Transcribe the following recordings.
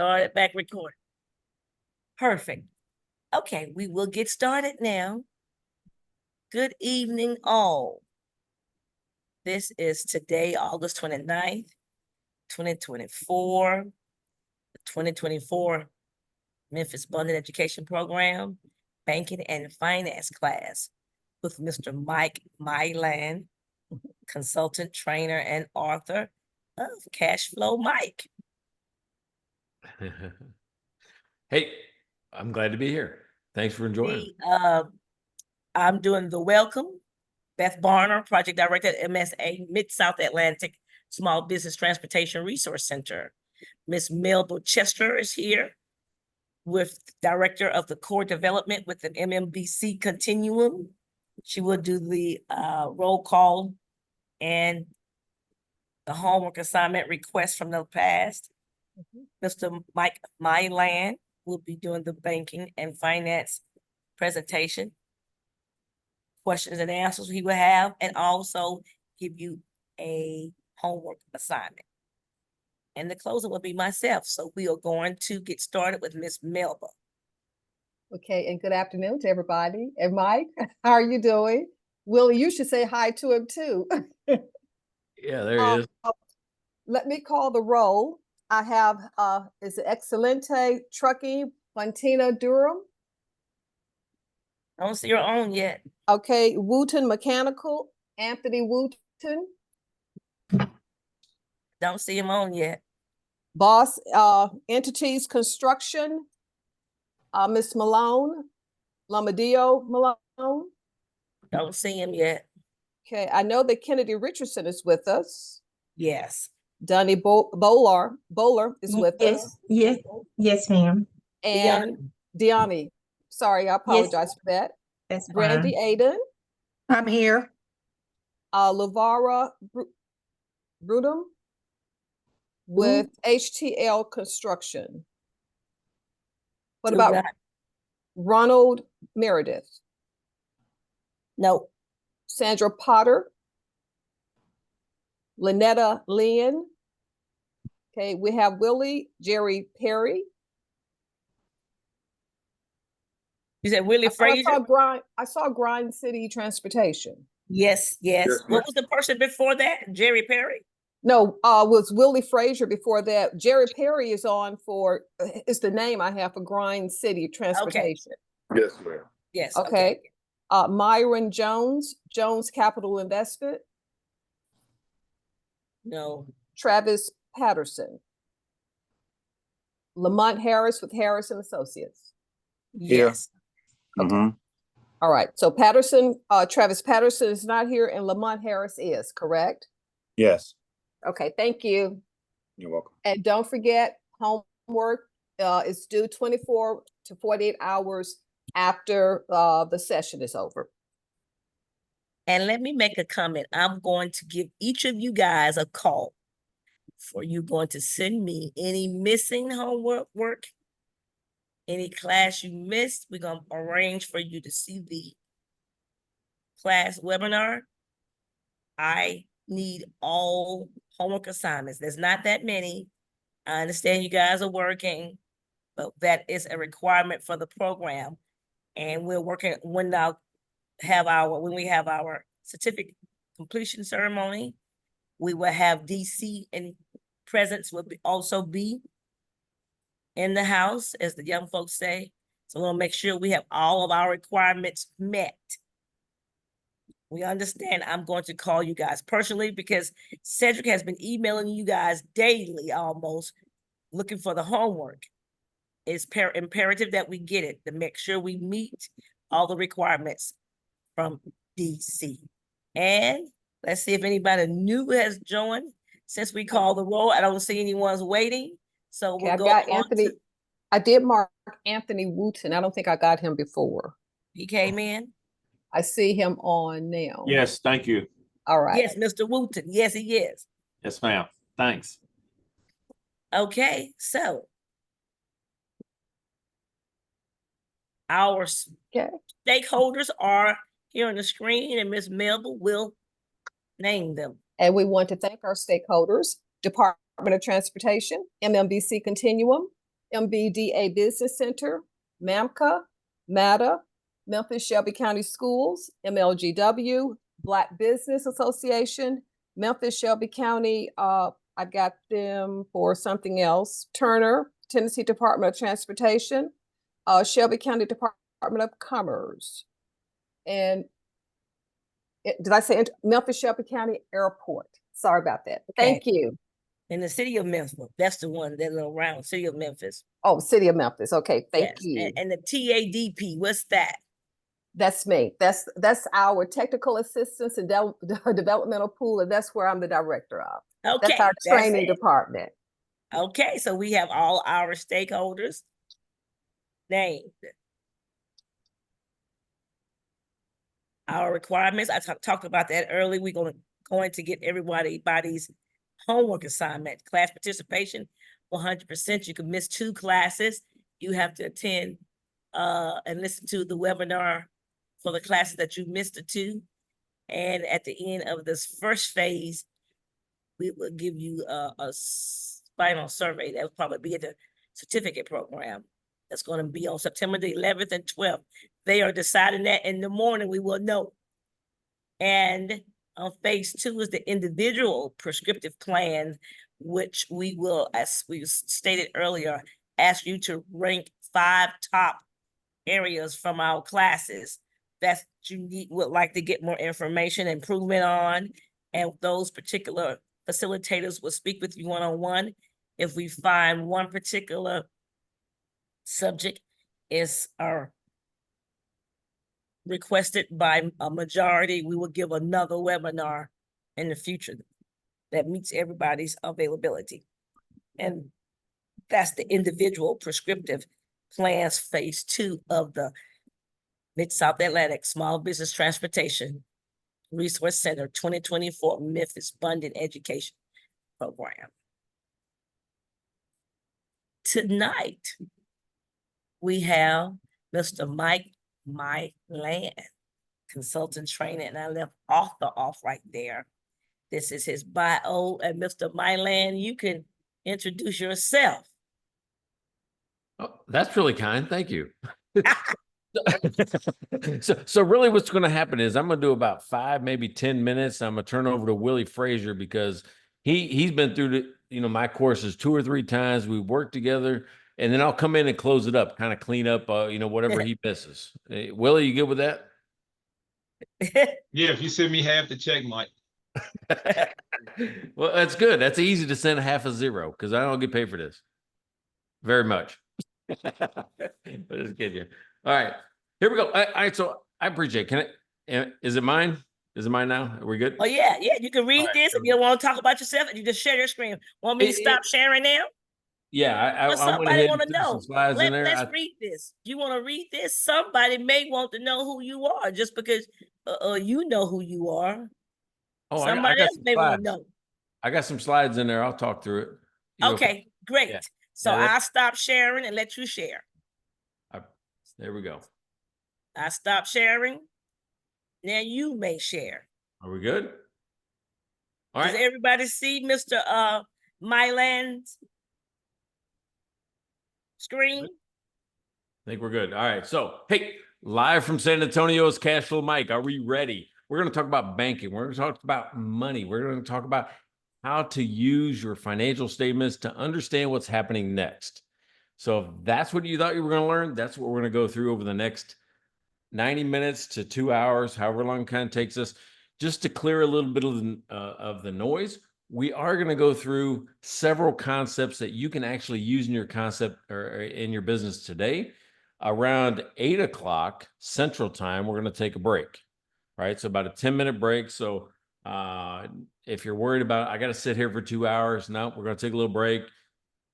Started back recording. Perfect. Okay, we will get started now. Good evening, all. This is today, August 29th, 2024, the 2024 Memphis BEP Education Program, Banking and Finance class with Mr. Mike Milan, consultant, trainer, and author of Cash Flow Mike. Hey, I'm glad to be here. Thanks for joining. I'm doing the welcome. Beth Barner, Project Director at MSA Mid-South Atlantic Small Business Transportation Resource Center. Ms. Melba Chester is here with Director of the Core Development with the MMBC Continuum. She will do the roll call and the homework assignment request from the past. Mr. Mike Milan will be doing the banking and finance presentation. Questions and answers he will have, and also give you a homework assignment. And the closer will be myself. So we are going to get started with Miss Melba. Okay, and good afternoon to everybody. And Mike, how are you doing? Willie, you should say hi to him too. Yeah, there he is. Let me call the roll. I have, is it Excelente Trucking, Fontina Durham? I don't see your own yet. Okay, Wooten Mechanical, Anthony Wooten. Don't see him on yet. Boss Entities Construction, Miss Malone, Lamadio Malone. Don't see him yet. Okay, I know that Kennedy Richardson is with us. Yes. Donnie Bowler is with us. Yes, ma'am. And Deani. Sorry, I apologize for that. That's Brandy fine. Aiden. I'm here. Lavara Brudum with HTL Construction. What about Ronald Meredith? No. Sandra Potter. Lynetta Lynn. Okay, we have Willie Jerry Perry. You said Willie Frazier? I saw Grind City Transportation. Yes. What was the person before that? Jerry Perry? No, was Willie Frazier before that. Jerry Perry is on for, is the name I have for Grind City Transportation. Okay. Yes, ma'am. Yes. Okay. Myron Jones, Jones Capital Investment. No. Travis Patterson. Lamont Harris with Harris and Associates. Yes. Mm-hmm. All right. So Patterson, Travis Patterson is not here and Lamont Harris is, correct? Yes. Okay, thank you. You're welcome. And don't forget, homework is due 24 to 48 hours after the session is over. And let me make a comment. I'm going to give each of you guys a call for you going to send me any missing homework, any class you missed. We're going to arrange for you to see the class webinar. I need all homework assignments. There's not that many. I understand you guys are working, but that is a requirement for the program. And we're working when we have our certificate completion ceremony. We will have DC and presence will also be in the house, as the young folks say. So we'll make sure we have all of our requirements met. We understand I'm going to call you guys personally because Cedric has been emailing you guys daily almost looking for the homework. It's imperative that we get it to make sure we meet all the requirements from DC. And let's see if anybody new has joined since we called the roll. I don't see anyone's waiting. So we'll go got Anthony. I did mark Anthony Wooten. I don't think I got him before. He came in. I see him on now. Yes, thank you. All right. Yes, Mr. Wooten. Yes, he is. Yes, ma'am. Thanks. Okay, so our stakeholders are here on the screen, and Ms. Melba will name them. And we want to thank our stakeholders, Department of Transportation, MMBC Continuum, MBDA Business Center, MAMCA, MATA, Memphis Shelby County Schools, MLGW, Black Business Association, Memphis Shelby County, I got them for something else, Turner, Tennessee Department of Transportation, Shelby County Department of Commerce, and did I say Memphis Shelby County Airport? Sorry about that. Thank you. In the city of Memphis, that's the one that little round city of Memphis. Oh, City of Memphis. Okay, thank Yes. you. And the TADP, what's that? That's me. That's our technical assistance and developmental pool, and that's where I'm the director of. Okay, That's our training it. department. Okay, so we have all our stakeholders named. Our requirements, I talked about that earlier. We're going to get everybody's homework assignment, class participation, 100%. You can miss 2 classes. You have to attend and listen to the webinar for the classes that you missed the 2. And at the end of this first phase, we will give you a final survey that will probably be at the certificate program. That's going to be on September the 11th and 12th. They are deciding that in the morning, we will know. And on phase 2 is the individual prescriptive plan, which we will, as we stated earlier, ask you to rank 5 top areas from our classes that you would like to get more information, improvement on, and those particular facilitators will speak with you one-on-one. If we find one particular subject is requested by a majority, we will give another webinar in the future that meets everybody's availability. And that's the individual prescriptive plans phase 2 of the Mid-South Atlantic Small Business Transportation Resource Center 2024 Memphis Funding Education Program. Tonight, we have Mr. Mike Milan, consultant training, and I left author off right there. This is his bio, and Mr. Milan, you can introduce yourself. Oh, that's really kind. Thank you. So really what's going to happen is I'm going to do about 5, maybe 10 minutes. I'm going to turn over to Willie Frazier because he's been through my courses 2 or 3 times. We've worked together, and then I'll come in and close it up, kind of clean up, whatever he misses. Willie, you good with that? Yeah, if you send me half the check, Mike. Well, that's good. That's easy to send half a zero because I don't get paid for this very much. Just kidding you. All right, here we go. All right, so I appreciate it. Is it mine? Is it mine now? Are we good? Oh, yeah. You can read this if you don't want to talk about yourself, and you just share your screen. Want me to stop sharing now? Yeah, But I went somebody ahead want to and threw some know. slides in there. Let's read this. You want to read this? Somebody may want to know who you are just because you know who you are. I Somebody got else some may want to slides. know. I got some slides in there. I'll talk through it. You Okay, great. Yeah. So Yeah, I'll stop sharing and let you share. There we go. I stop sharing. Now you may share. Are we good? All Does right. everybody see Mr. Milan's screen? I think we're good. All right. So, hey, live from San Antonio's Cashflow Mike. Are we ready? We're going to talk about banking. We're going to talk about money. We're going to talk about how to use your financial statements to understand what's happening next. So if that's what you thought you were going to learn, that's what we're going to go through over the next 90 minutes to 2 hours, however long it kind of takes us, just to clear a little bit of the noise. We are going to go through several concepts that you can actually use in your concept or in your business today. Around 8 o'clock Central Time, we're going to take a break, right? So about a 10-minute break. So if you're worried about, I got to sit here for 2 hours, no, we're going to take a little break,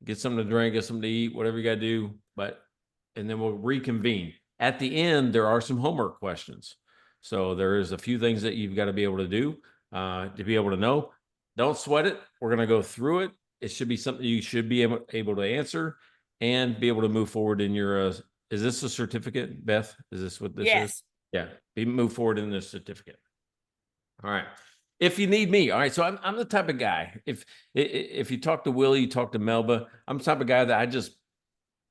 get something to drink, get something to eat, whatever you got to do, and then we'll reconvene. At the end, there are some homework questions. So there's a few things that you've got to be able to do to be able to know. Don't sweat it. We're going to go through it. It should be something you should be able to answer and be able to move forward in your, is this a certificate, Beth? Is this what this is? Yeah, move forward in this certificate. All right. If you need me, all right. So I'm the type of guy, if you talk to Willie, you talk to Melba, I'm the type of guy that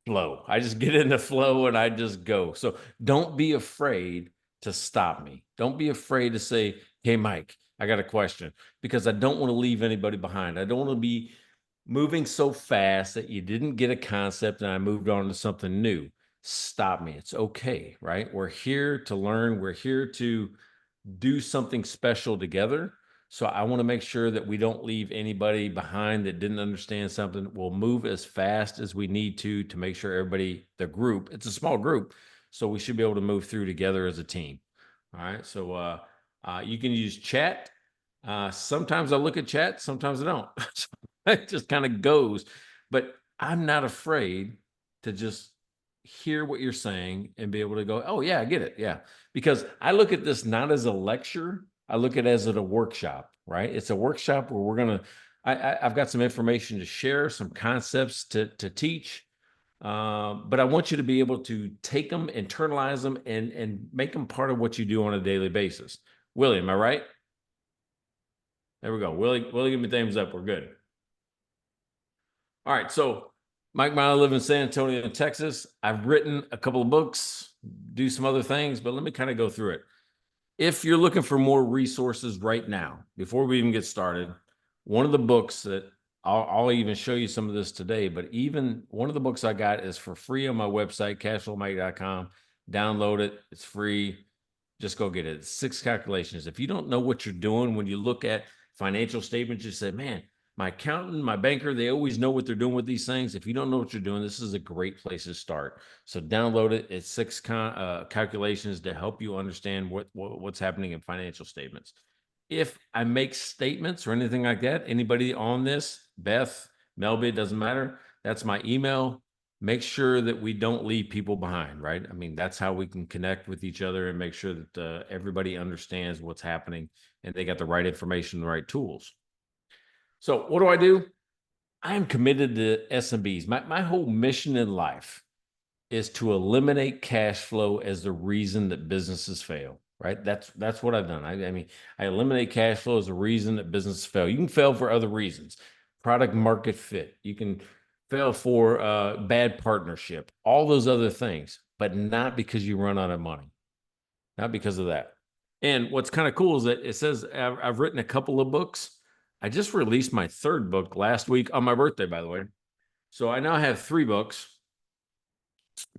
flow. I just get in the flow and I just go. So don't be afraid to stop me. Don't be afraid to say, hey, Mike, I got a question, because I don't want to leave anybody behind. I don't want to be moving so fast that you didn't get a concept and I moved on to something new. Stop me. It's okay, right? We're here to learn. We're here to do something special together. So I want to make sure that we don't leave anybody behind that didn't understand something. We'll move as fast as we need to make sure everybody, the group, it's a small group, so we should be able to move through together as a team. All right. So you can use chat. Sometimes I look at chat, sometimes I don't. So it just kind of goes. But I'm not afraid to just hear what you're saying and be able to go, oh, yeah, I get it. Yeah. Because I look at this not as a lecture, I look at it as a workshop, right? It's a workshop where we're going to, I've got some information to share, some concepts to teach. But I want you to be able to take them, internalize them, and make them part of what you do on a daily basis. Willie, am I right? There we go. Willie, give me thumbs up. We're good. All right. So Mike and I live in San Antonio, Texas. I've written a couple of books, do some other things, but let me kind of go through it. If you're looking for more resources right now, before we even get started, one of the books that I'll even show you some of this today, but even one of the books I got is for free on my website, cashflowmike.com. Download it. It's free. Just go get it. It's 6 calculations. If you don't know what you're doing, when you look at financial statements, you say, man, my accountant, my banker, they always know what they're doing with these things. If you don't know what you're doing, this is a great place to start. So download it. It's 6 calculations to help you understand what's happening in financial statements. If I make statements or anything like that, anybody on this, Beth, Melby, it doesn't matter. That's my email. Make sure that we don't leave people behind, right? I mean, that's how we can connect with each other and make sure that everybody understands what's happening and they got the right information, the right tools. So what do? I am committed to SMBs. My whole mission in life is to eliminate cash flow as the reason that businesses fail, right? That's what I've done. I mean, I eliminate cash flow as a reason that businesses fail. You can fail for other reasons, product market fit. You can fail for bad partnership, all those other things, but not because you run out of money, not because of that. And what's kind of cool is that it says I've written a couple of books. I just released my 3rd book last week on my birthday, by the way. So I now have 3 books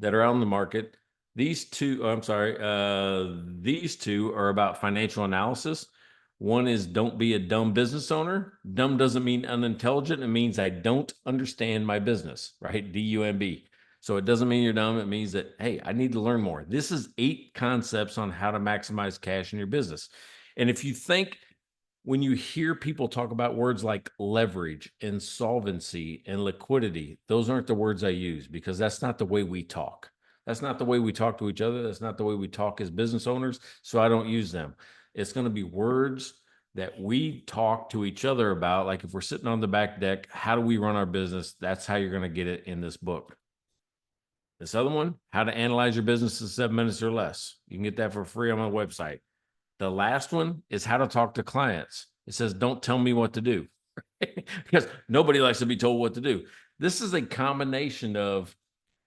that are out on the market. These two are about financial analysis. One is Don't Be a Dumb Business Owner. Dumb doesn't mean unintelligent. It means I don't understand my business, right? DUMB. So it doesn't mean you're dumb. It means that, hey, I need to learn more. This is 8 concepts on how to maximize cash in your business. And if you think, when you hear people talk about words like leverage, insolvency, and liquidity, those aren't the words I use, because that's not the way we talk. That's not the way we talk to each other. That's not the way we talk as business owners. So I don't use them. It's going to be words that we talk to each other about. Like if we're sitting on the back deck, how do we run our business? That's how you're going to get it in this book. This other one, How to Analyze Your Business in 7 minutes or less. You can get that for free on my website. The last one is How to Talk to Clients. It says, don't tell me what to do, because nobody likes to be told what to do. This is a combination of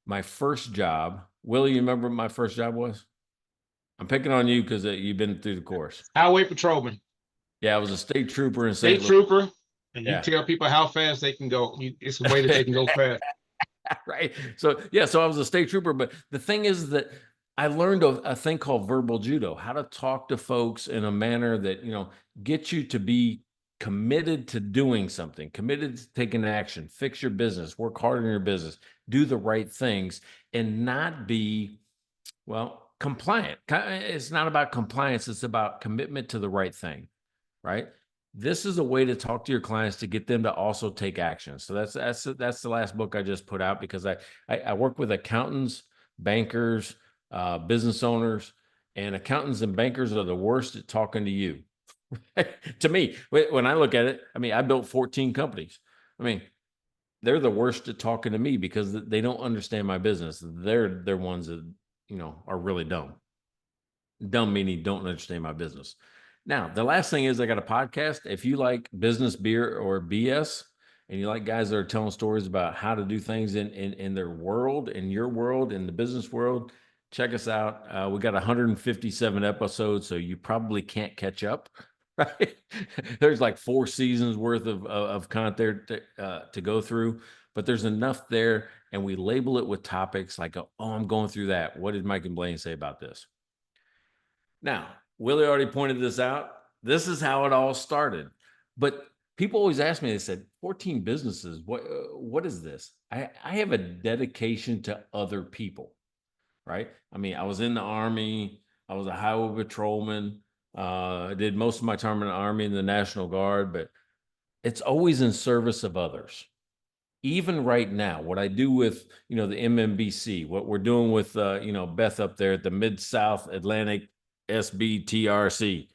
my first job. Willie, you remember what my first job was? I'm picking on you because you've been through the course. Highway patrolman, Yeah, I was a state trooper in state St. Louis. trooper, and you Yeah. tell people how fast they can go. It's a way that they can go fast. Right. So, yeah, so I was a state trooper. But the thing is that I learned a thing called verbal judo, how to talk to folks in a manner that, gets you to be committed to doing something, committed to taking action, fix your business, work hard in your business, do the right things, and not be, compliant. It's not about compliance. It's about commitment to the right thing, right? This is a way to talk to your clients to get them to also take action. So that's the last book I just put out, because I work with accountants, bankers, business owners, and accountants and bankers are the worst at talking to you. To me, when I look at it, I mean, I built 14 companies. I mean, they're the worst at talking to me because they don't understand my business. They're ones that, are really dumb. Dumb meaning don't understand my business. Now, the last thing is I got a podcast. If you like business beer or BS, and you like guys that are telling stories about how to do things in their world, in your world, in the business world, check us out. We got 157 episodes, so you probably can't catch up. Right? There's like 4 seasons worth of content to go through, but there's enough there, and we label it with topics like, oh, I'm going through that. What did Mike and Blaine say about this? Now, Willie already pointed this out. This is how it all started. But people always ask me, they said, 14 businesses, what is this? I have a dedication to other people, right? I mean, I was in the Army. I was a highway patrolman. I did most of my time in the Army and the National Guard, but it's always in service of others. Even right now, what I do with, the MMBC, what we're doing with, Beth up there at the Mid-South Atlantic SBTRC,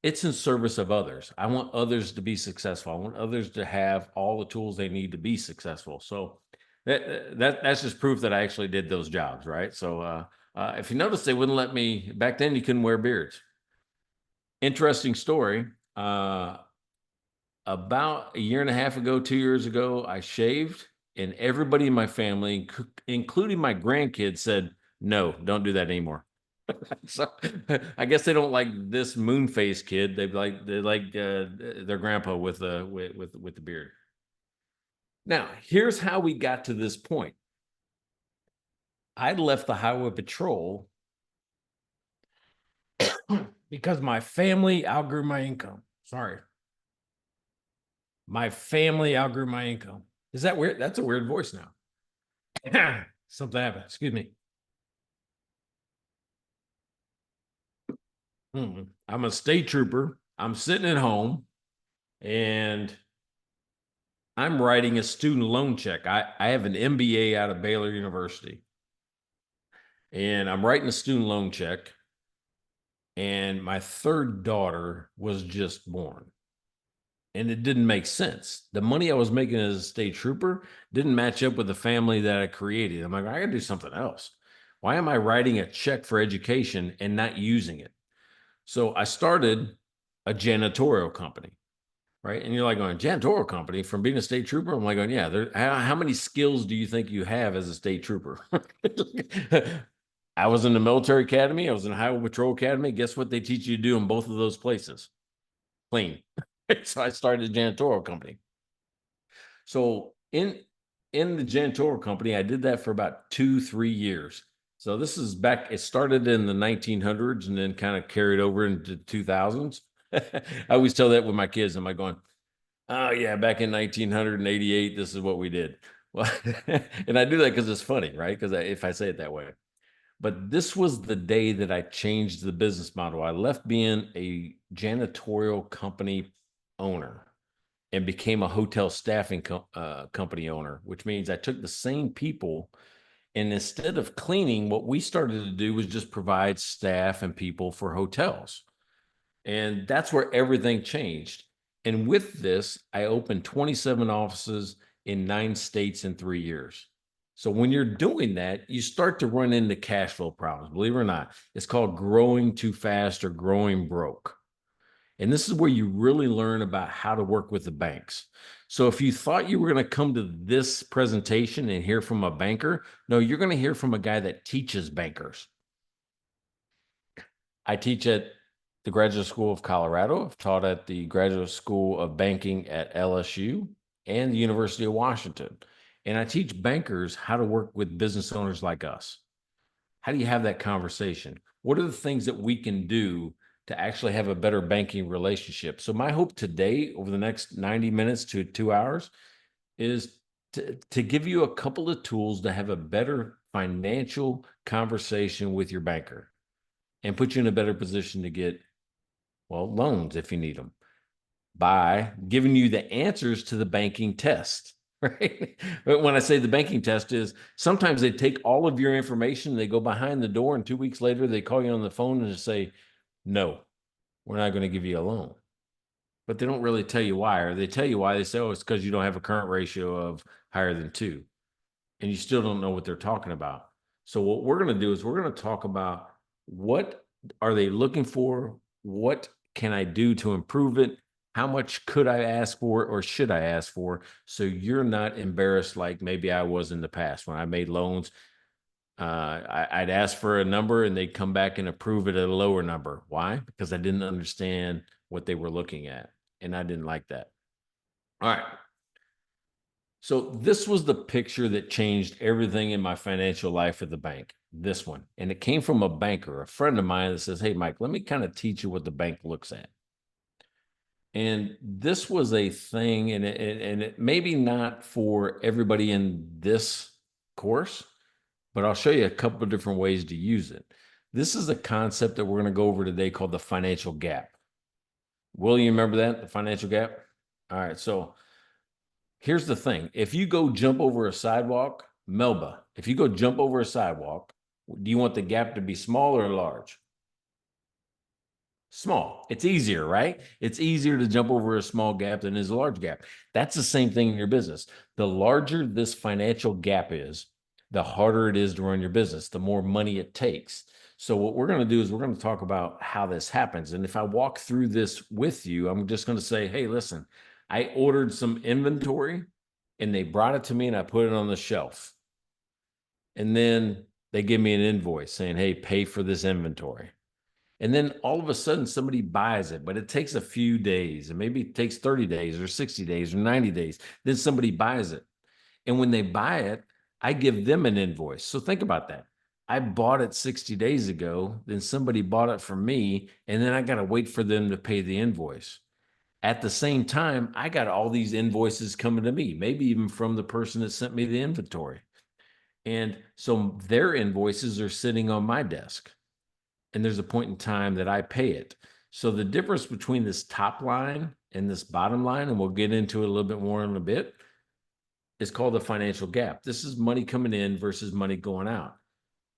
it's in service of others. I want others to be successful. I want others to have all the tools they need to be successful. So that's just proof that I actually did those jobs, right? So if you notice, they wouldn't let me, back then you couldn't wear beards. Interesting story. About a year and a half ago, 2 years ago, I shaved, and everybody in my family, including my grandkids, said, no, don't do that anymore. So I guess they don't like this moon face kid. They like their grandpa with the beard. Now, here's how we got to this point. I left the highway patrol because my family outgrew my income. Sorry. My family outgrew my income. Is that weird? That's a weird voice now. Something happened. Excuse me. I'm a state trooper. I'm sitting at home and I'm writing a student loan check. I have an MBA out of Baylor University. And I'm writing a student loan check. And my 3rd daughter was just born. And it didn't make sense. The money I was making as a state trooper didn't match up with the family that I created. I'm like, I gotta do something else. Why am I writing a check for education and not using it? So I started a janitorial company, right? And you're like, going, janitorial company from being a state trooper? I'm like, going, yeah, how many skills do you think you have as a state trooper? I was in the military academy. I was in the highway patrol academy. Guess what they teach you to do in both of those places? Clean. So I started a janitorial company. So in the janitorial company, I did that for about 2-3 years. So this is back, it started in the 1900s and then kind of carried over into 2000s. I always tell that with my kids. I'm like going, oh yeah, back in 1988, this is what we did. Well, and I do that because it's funny, right? Because if I say it that way. But this was the day that I changed the business model. I left being a janitorial company owner and became a hotel staffing company owner, which means I took the same people, and instead of cleaning, what we started to do was just provide staff and people for hotels. And that's where everything changed. And with this, I opened 27 offices in 9 states in 3 years. So when you're doing that, you start to run into cash flow problems. Believe it or not, it's called growing too fast or growing broke. And this is where you really learn about how to work with the banks. So if you thought you were going to come to this presentation and hear from a banker, no, you're going to hear from a guy that teaches bankers. I teach at the Graduate School of Colorado. I've taught at the Graduate School of Banking at LSU and the University of Washington. And I teach bankers how to work with business owners like us. How do you have that conversation? What are the things that we can do to actually have a better banking relationship? So my hope today, over the next 90 minutes to 2 hours, is to give you a couple of tools to have a better financial conversation with your banker and put you in a better position to get, well, loans if you need them, by giving you the answers to the banking test. Right? But when I say the banking test is, sometimes they take all of your information, they go behind the door, and 2 weeks later they call you on the phone and just say, no, we're not going to give you a loan. But they don't really tell you why, or they tell you why. They say, oh, it's because you don't have a current ratio of higher than 2. And you still don't know what they're talking about. So what we're going to do is we're going to talk about, what are they looking for? What can I do to improve it? How much could I ask for or should I ask for? So you're not embarrassed like maybe I was in the past when I made loans. I'd ask for a number and they'd come back and approve it at a lower number. Why? Because I didn't understand what they were looking at, and I didn't like that. All right. So this was the picture that changed everything in my financial life at the bank, this one. And it came from a banker, a friend of mine that says, hey, Mike, let me kind of teach you what the bank looks at. And this was a thing, and it maybe not for everybody in this course, but I'll show you a couple of different ways to use it. This is a concept that we're going to go over today called the financial gap. Will you remember that, the financial gap? All right, so here's the thing. If you go jump over a sidewalk, Melba, if you go jump over a sidewalk, do you want the gap to be small or large? Small. It's easier, right? It's easier to jump over a small gap than is a large gap. That's the same thing in your business. The larger this financial gap is, the harder it is to run your business, the more money it takes. So what we're going to do is we're going to talk about how this happens. And if I walk through this with you, I'm just going to say, hey, listen, I ordered some inventory and they brought it to me and I put it on the shelf. And then they give me an invoice saying, hey, pay for this inventory. And then all of a sudden somebody buys it, but it takes a few days, and maybe it takes 30 days or 60 days or 90 days. Then somebody buys it. And when they buy it, I give them an invoice. So think about that. I bought it 60 days ago, then somebody bought it from me, and then I got to wait for them to pay the invoice. At the same time, I got all these invoices coming to me, maybe even from the person that sent me the inventory. And so their invoices are sitting on my desk. And there's a point in time that I pay it. So the difference between this top line and this bottom line, and we'll get into it a little bit more in a bit, is called the financial gap. This is money coming in versus money going out.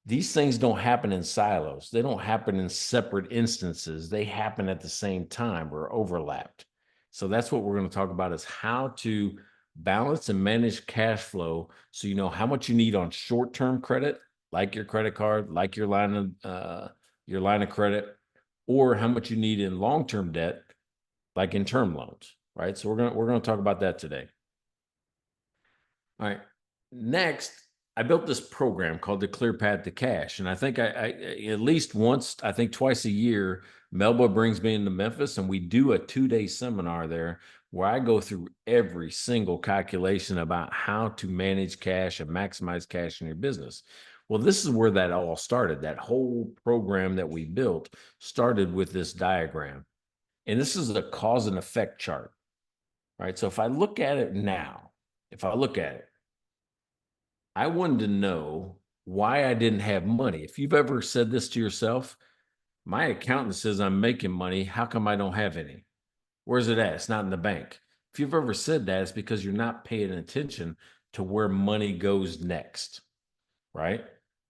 These things don't happen in silos. They don't happen in separate instances. They happen at the same time or overlapped. So that's what we're going to talk about, is how to balance and manage cash flow so you know how much you need on short-term credit, like your credit card, like your line of credit, or how much you need in long-term debt, like in term loans, right? So we're going to talk about that today. All right. Next, I built this program called the Clear Path to Cash. And I think I at least once, I think twice a year, Melba brings me into Memphis and we do a 2-day seminar there where I go through every single calculation about how to manage cash and maximize cash in your business. Well, this is where that all started. That whole program that we built started with this diagram. And this is a cause and effect chart, right? So if I look at it now, I wanted to know why I didn't have money. If you've ever said this to yourself, my accountant says I'm making money. How come I don't have any? Where's it at? It's not in the bank. If you've ever said that, it's because you're not paying attention to where money goes next, right?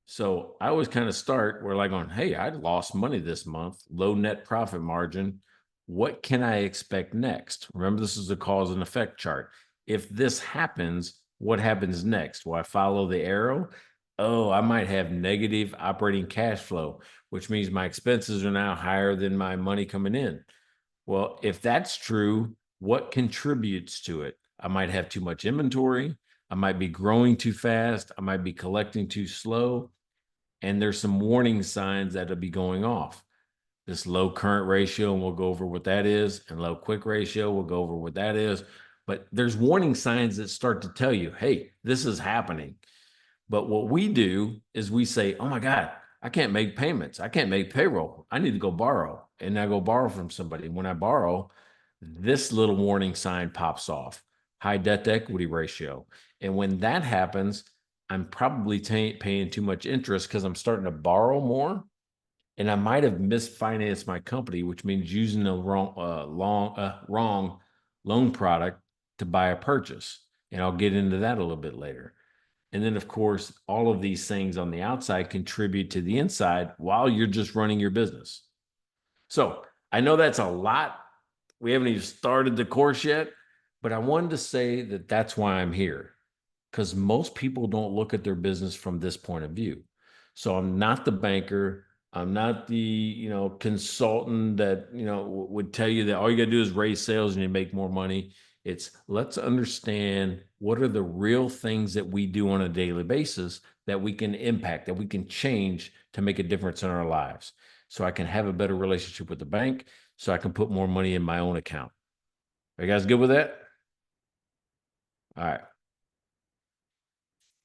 So I always kind of start where like going, hey, I lost money this month, low net profit margin. What can I expect next? Remember, this is a cause and effect chart. If this happens, what happens next? Will I follow the arrow? Oh, I might have negative operating cash flow, which means my expenses are now higher than my money coming in. Well, if that's true, what contributes to it? I might have too much inventory. I might be growing too fast. I might be collecting too slow. And there's some warning signs that'll be going off. This low current ratio, and we'll go over what that is, and low quick ratio, we'll go over what that is. But there's warning signs that start to tell you, hey, this is happening. But what we do is we say, oh my God, I can't make payments. I can't make payroll. I need to go borrow. And I go borrow from somebody. When I borrow, this little warning sign pops off, high debt to equity ratio. And when that happens, I'm probably paying too much interest because I'm starting to borrow more. And I might have misfinanced my company, which means using the wrong loan product to buy a purchase. And I'll get into that a little bit later. And then, of course, all of these things on the outside contribute to the inside while you're just running your business. So I know that's a lot. We haven't even started the course yet, but I wanted to say that that's why I'm here, because most people don't look at their business from this point of view. So I'm not the banker. I'm not the, consultant that, would tell you that all you got to do is raise sales and you make more money. It's let's understand what are the real things that we do on a daily basis that we can impact, that we can change to make a difference in our lives. So I can have a better relationship with the bank, so I can put more money in my own account. Are you guys good with that? All right.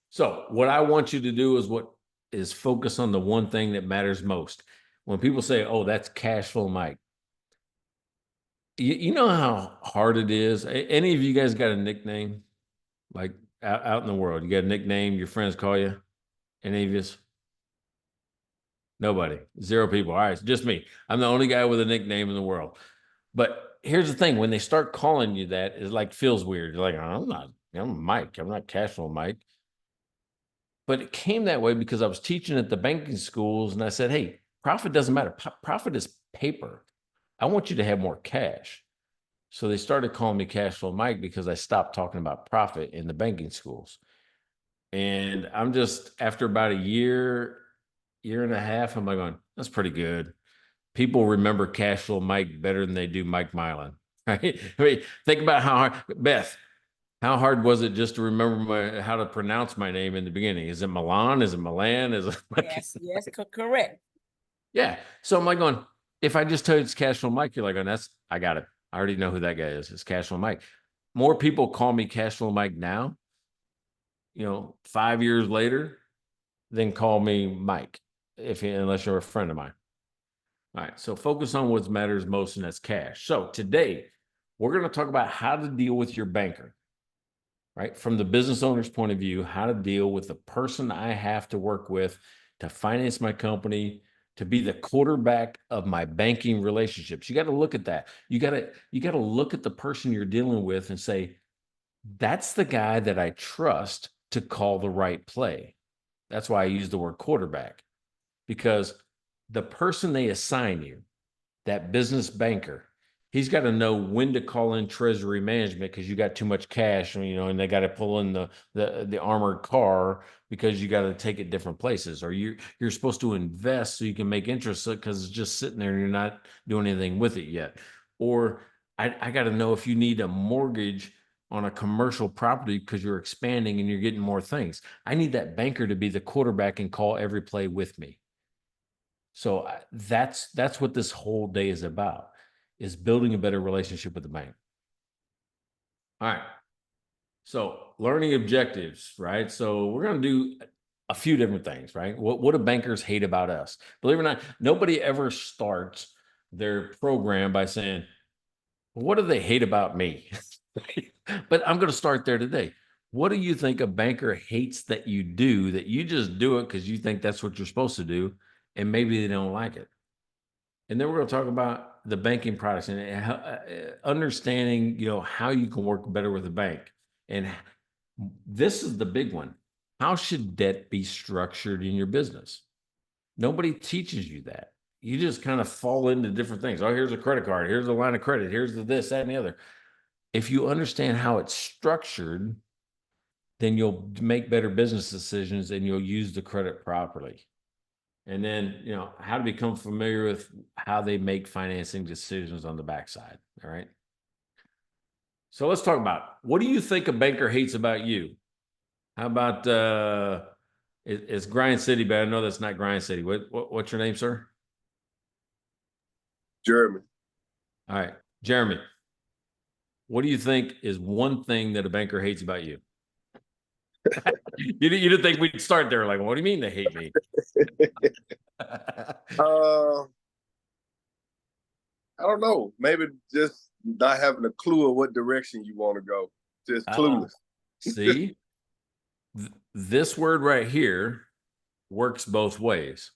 So what I want you to do is focus on the one thing that matters most. When people say, oh, that's cash flow, Mike, you know how hard it is. Any of you guys got a nickname? Like out in the world, you got a nickname, your friends call you? Any of you? Nobody. 0 people. All right, it's just me. I'm the only guy with a nickname in the world. But here's the thing: when they start calling you that, it like feels weird. You're like, I'm Mike. I'm not cash flow Mike. But it came that way because I was teaching at the banking schools, and I said, hey, profit doesn't matter. Profit is paper. I want you to have more cash. So they started calling me Cash Flow Mike because I stopped talking about profit in the banking schools. And I'm just, after about a year and a half, I'm like going, that's pretty good. People remember Cash Flow Mike better than they do Mike Milan, right? I mean, think about how hard, Beth, how hard was it just to remember how to pronounce my name in the beginning? Is it Milan? Is it Milan? Is it Yes, correct. Yeah. So I'm like going, if I just tell you it's Cash Flow Mike, you're like, oh, I got it. I already know who that guy is. It's Cash Flow Mike. More people call me Cash Flow Mike now, 5 years later, than call me Mike, unless you're a friend of mine. All right. So focus on what matters most, and that's cash. So today, we're going to talk about how to deal with your banker, right? From the business owner's point of view, how to deal with the person I have to work with to finance my company, to be the quarterback of my banking relationships. You got to look at that. You got to look at the person you're dealing with and say, that's the guy that I trust to call the right play. That's why I use the word quarterback, because the person they assign you, that business banker, he's got to know when to call in treasury management because you got too much cash, and they got to pull in the armored car because you got to take it different places, or you're supposed to invest so you can make interest because it's just sitting there and you're not doing anything with it yet. Or I got to know if you need a mortgage on a commercial property because you're expanding and you're getting more things. I need that banker to be the quarterback and call every play with me. So that's what this whole day is about, is building a better relationship with the bank. All right. So learning objectives, right? So we're going to do a few different things, right? What do bankers hate about us? Believe it or not, nobody ever starts their program by saying, what do they hate about me? But I'm going to start there today. What do you think a banker hates that you do, that you just do it because you think that's what you're supposed to do, and maybe they don't like it? And then we're going to talk about the banking products and understanding, how you can work better with the bank. And this is the big one. How should debt be structured in your business? Nobody teaches you that. You just kind of fall into different things. Oh, here's a credit card. Here's a line of credit. Here's the this, that, and the other. If you understand how it's structured, then you'll make better business decisions and you'll use the credit properly. And then, how to become familiar with how they make financing decisions on the backside. All right. So let's talk about, what do you think a banker hates about you? How about, it's Grind City, but I know that's not Grind City. What's your name, sir? Jeremy. All right. Jeremy, what do you think is one thing that a banker hates about you? You didn't think we'd start there. Like, what do you mean they hate me? I don't know. Maybe just not having a clue of what direction you want to go. Just clueless. See, this word right here works both ways.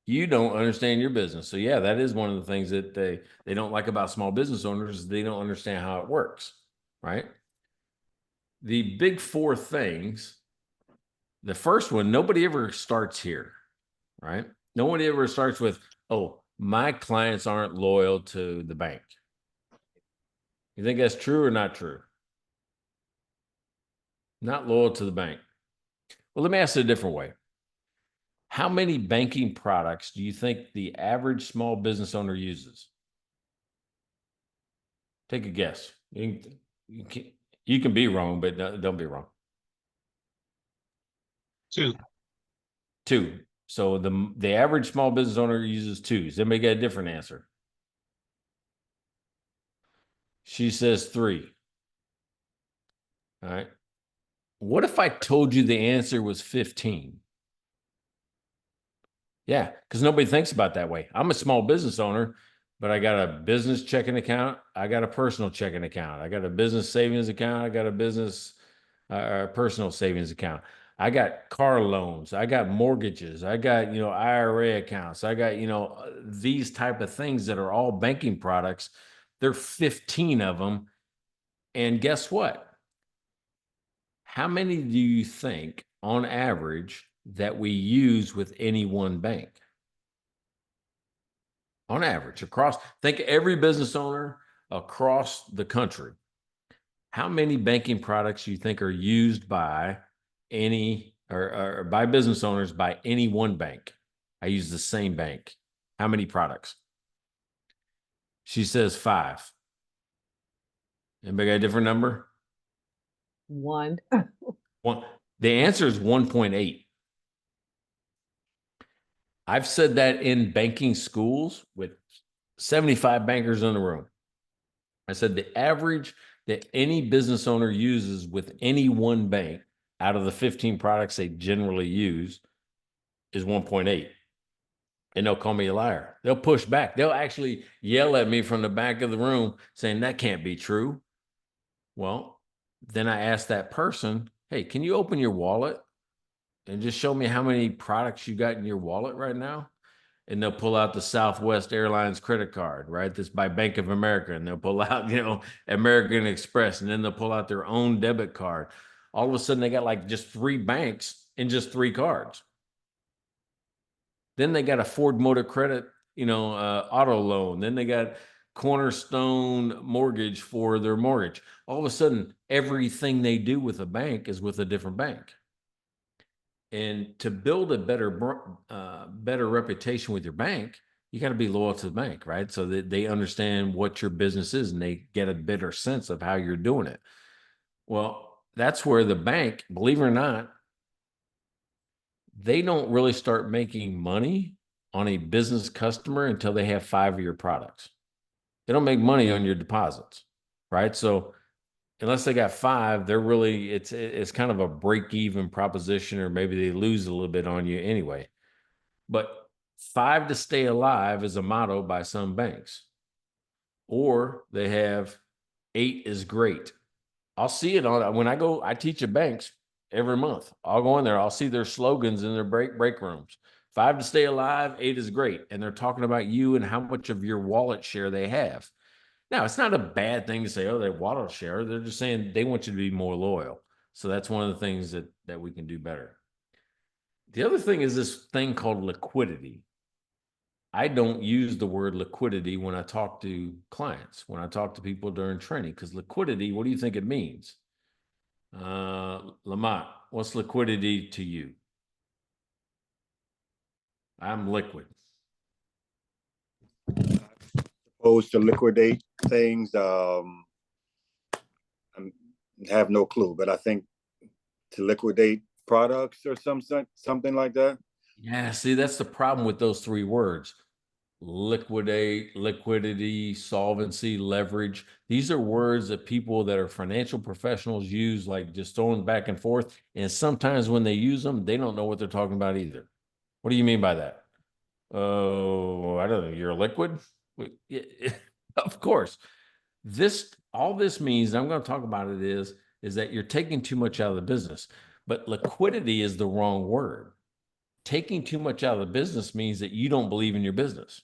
You don't understand your business. So yeah, that is one of the things that they don't like about small business owners. They don't understand how it works, right? The big four things, the first one, nobody ever starts here, right? Nobody ever starts with, oh, my clients aren't loyal to the bank. You think that's true or not true? Not loyal to the bank. Well, let me ask it a different way. How many banking products do you think the average small business owner uses? Take a guess. You can be wrong, but don't be wrong. 2. 2. So the average small business owner uses 2. Does anybody get a different answer? She says 3. All right. What if I told you the answer was 15? Yeah, because nobody thinks about that way. I'm a small business owner, but I got a business checking account. I got a personal checking account. I got a business savings account. I got a business personal savings account. I got car loans. I got mortgages. I got, IRA accounts. I got, these type of things that are all banking products. There are 15 of them. And guess what? How many do you think on average that we use with any one bank? On average, think every business owner across the country. How many banking products you think are used by any or by business owners by any one bank? I use the same bank. How many products? She says 5. Anybody got a different number? 1. One. The answer is 1.8. I've said that in banking schools with 75 bankers in the room. I said the average that any business owner uses with any one bank out of the 15 products they generally use is 1.8. And they'll call me a liar. They'll push back. They'll actually yell at me from the back of the room saying that can't be true. Well, then I ask that person, hey, can you open your wallet and just show me how many products you got in your wallet right now? And they'll pull out the Southwest Airlines credit card, right? That's by Bank of America. And they'll pull out, American Express. And then they'll pull out their own debit card. All of a sudden, they got like just 3 banks and just 3 cards. Then they got a Ford Motor Credit, auto loan. Then they got Cornerstone Mortgage for their mortgage. All of a sudden, everything they do with a bank is with a different bank. And to build a better reputation with your bank, you got to be loyal to the bank, right? So that they understand what your business is and they get a better sense of how you're doing it. Well, that's where the bank, believe it or not, they don't really start making money on a business customer until they have 5 of your products. They don't make money on your deposits, right? So unless they got 5, they're really, it's kind of a break-even proposition, or maybe they lose a little bit on you anyway. But 5 to stay alive is a motto by some banks. Or they have 8 is great. I'll see it when I teach at banks every month. I'll go in there, I'll see their slogans in their break rooms. 5 to stay alive, 8 is great. And they're talking about you and how much of your wallet share they have. Now, it's not a bad thing to say, oh, they wallet share. They're just saying they want you to be more loyal. So that's one of the things that we can do better. The other thing is this thing called liquidity. I don't use the word liquidity when I talk to clients, when I talk to people during training, because liquidity, what do you think it means? Lamont, what's liquidity to you? I'm liquid. Supposed to liquidate things. I have no clue, but I think to liquidate products or something like that. Yeah, see, that's the problem with those 3 words. Liquidate, liquidity, solvency, leverage. These are words that people that are financial professionals use, like just throwing back and forth. And sometimes when they use them, they don't know what they're talking about either. What do you mean by that? Oh, I don't know. You're liquid? Of course. All this means, and I'm going to talk about it, is that you're taking too much out of the business. But liquidity is the wrong word. Taking too much out of the business means that you don't believe in your business.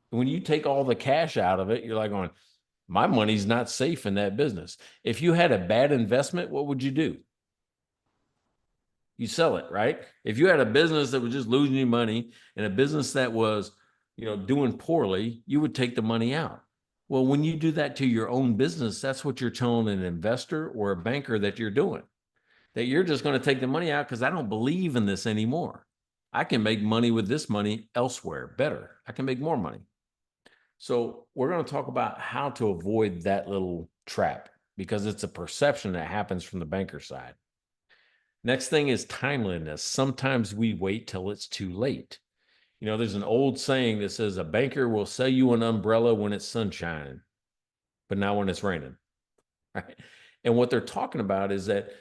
When you take all the cash out of it, you're like going, my money's not safe in that business. If you had a bad investment, what would you do? You sell it, right? If you had a business that was just losing you money and a business that was, doing poorly, you would take the money out. Well, when you do that to your own business, that's what you're telling an investor or a banker that you're doing, that you're just going to take the money out because I don't believe in this anymore. I can make money with this money elsewhere better. I can make more money. So we're going to talk about how to avoid that little trap because it's a perception that happens from the banker side. Next thing is timeliness. Sometimes we wait till it's too late. You know, there's an old saying that says a banker will sell you an umbrella when it's sunshine, but not when it's raining. Right? And what they're talking about is that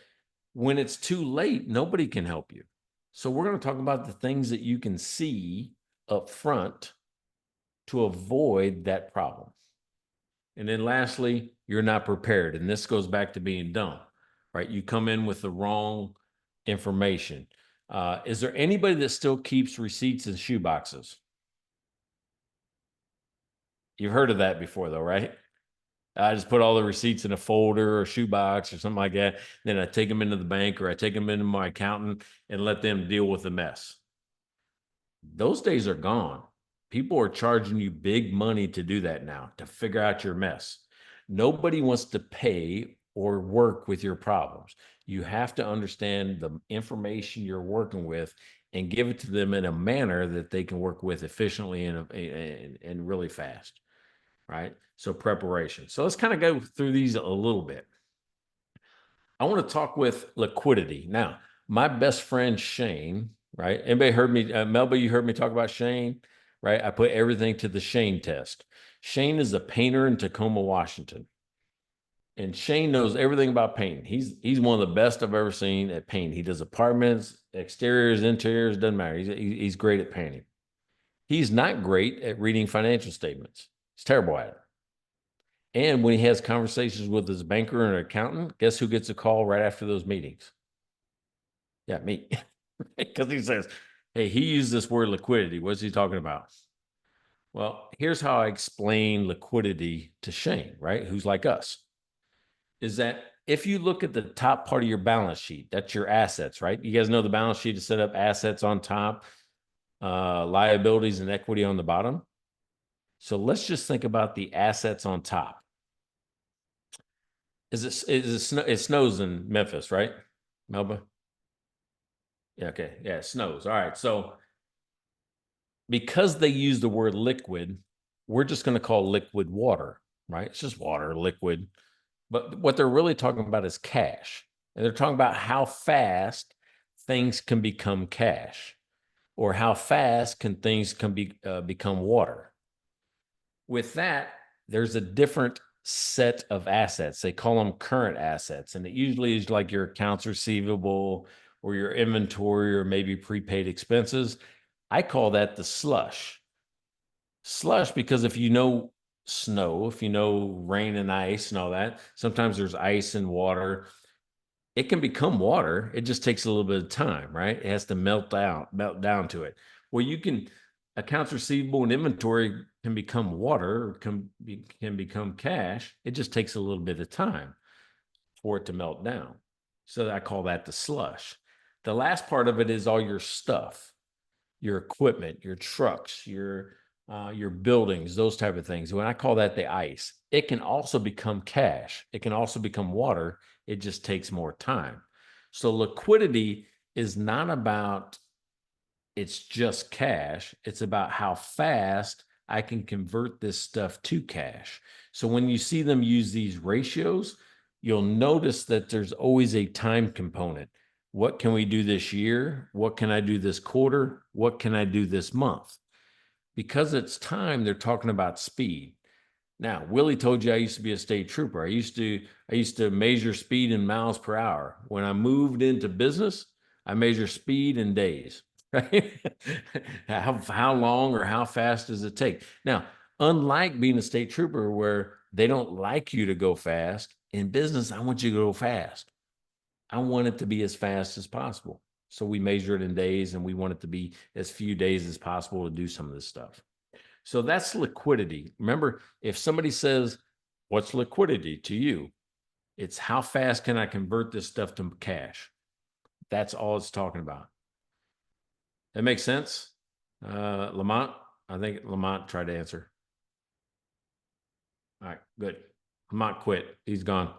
when it's too late, nobody can help you. So we're going to talk about the things that you can see up front to avoid that problem. And then lastly, you're not prepared. And this goes back to being dumb, right? You come in with the wrong information. Is there anybody that still keeps receipts in shoe boxes? You've heard of that before though, right? I just put all the receipts in a folder or shoebox or something like that. Then I take them into the bank or I take them into my accountant and let them deal with the mess. Those days are gone. People are charging you big money to do that now, to figure out your mess. Nobody wants to pay or work with your problems. You have to understand the information you're working with and give it to them in a manner that they can work with efficiently and really fast, right? So preparation. So let's kind of go through these a little bit. I want to talk with liquidity. Now, my best friend, Shane, right? Anybody heard me, Melba, you heard me talk about Shane, right? I put everything to the Shane test. Shane is a painter in Tacoma, Washington. And Shane knows everything about painting. He's one of the best I've ever seen at painting. He does apartments, exteriors, interiors, doesn't matter. He's great at painting. He's not great at reading financial statements. He's terrible at it. And when he has conversations with his banker and accountant, guess who gets a call right after those meetings? Yeah, me. Because he says, hey, he used this word liquidity. What's he talking about? Well, here's how I explain liquidity to Shane, right? Who's like us. Is that if you look at the top part of your balance sheet, that's your assets, right? You guys know the balance sheet is set up assets on top, liabilities and equity on the bottom. So let's just think about the assets on top. It snows in Memphis, right? Melba? Yeah, okay. Yeah, it snows. All right. So because they use the word liquid, we're just going to call liquid water, right? It's just water, liquid. But what they're really talking about is cash. And they're talking about how fast things can become cash or how fast can things become water. With that, there's a different set of assets. They call them current assets. And it usually is like your accounts receivable or your inventory or maybe prepaid expenses. I call that the slush. Slush, because if you know snow, if you know rain and ice and all that, sometimes there's ice and water. It can become water. It just takes a little bit of time, right? It has to melt down to it. Well, accounts receivable and inventory can become water, or can become cash. It just takes a little bit of time for it to melt down. So I call that the slush. The last part of it is all your stuff, your equipment, your trucks, your buildings, those type of things. When I call that the ice, it can also become cash. It can also become water. It just takes more time. So liquidity is not about it's just cash. It's about how fast I can convert this stuff to cash. So when you see them use these ratios, you'll notice that there's always a time component. What can we do this year? What can I do this quarter? What can I do this month? Because it's time, they're talking about speed. Now, Willie told you I used to be a state trooper. I used to measure speed in miles per hour. When I moved into business, I measure speed in days. Right? How long or how fast does it take? Now, unlike being a state trooper where they don't like you to go fast, in business, I want you to go fast. I want it to be as fast as possible. So we measure it in days and we want it to be as few days as possible to do some of this stuff. So that's liquidity. Remember, if somebody says, what's liquidity to you? It's how fast can I convert this stuff to cash? That's all it's talking about. That makes sense? Lamont, I think Lamont tried to answer. All right, good. Lamont quit. He's gone.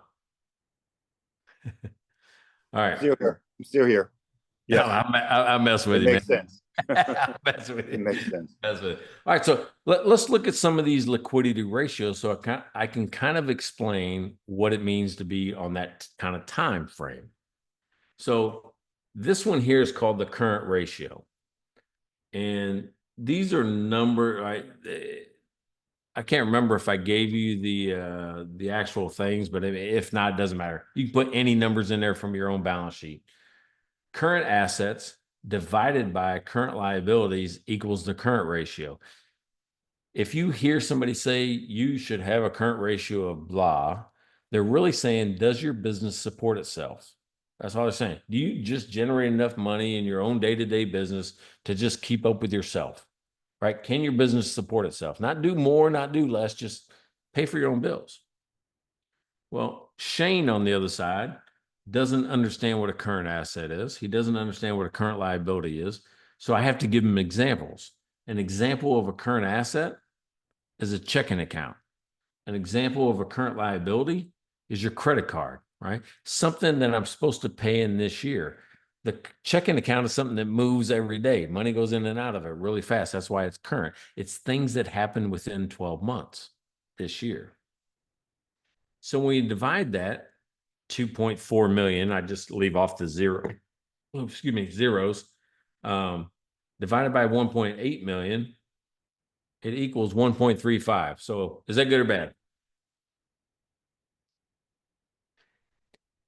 All right. Still here. I'm still here. No, Yes, I mess with it you, man. makes sense. I mess with It you. makes sense. That's it. All right, so let's look at some of these liquidity ratios so I can kind of explain what it means to be on that kind of time frame. So this one here is called the current ratio. And these are I can't remember if I gave you the actual things, but if not, it doesn't matter. You can put any numbers in there from your own balance sheet. Current assets divided by current liabilities equals the current ratio. If you hear somebody say you should have a current ratio of blah, they're really saying, does your business support itself? That's all they're saying. Do you just generate enough money in your own day-to-day business to just keep up with yourself? Right? Can your business support itself? Not do more, not do less, just pay for your own bills. Well, Shane on the other side doesn't understand what a current asset is. He doesn't understand what a current liability is. So I have to give him examples. An example of a current asset is a checking account. An example of a current liability is your credit card, right? Something that I'm supposed to pay in this year. The checking account is something that moves every day. Money goes in and out of it really fast. That's why it's current. It's things that happen within 12 months this year. So when we divide that 2.4 million, I just leave off the zeros, divided by 1.8 million, it equals 1.35. So is that good or bad?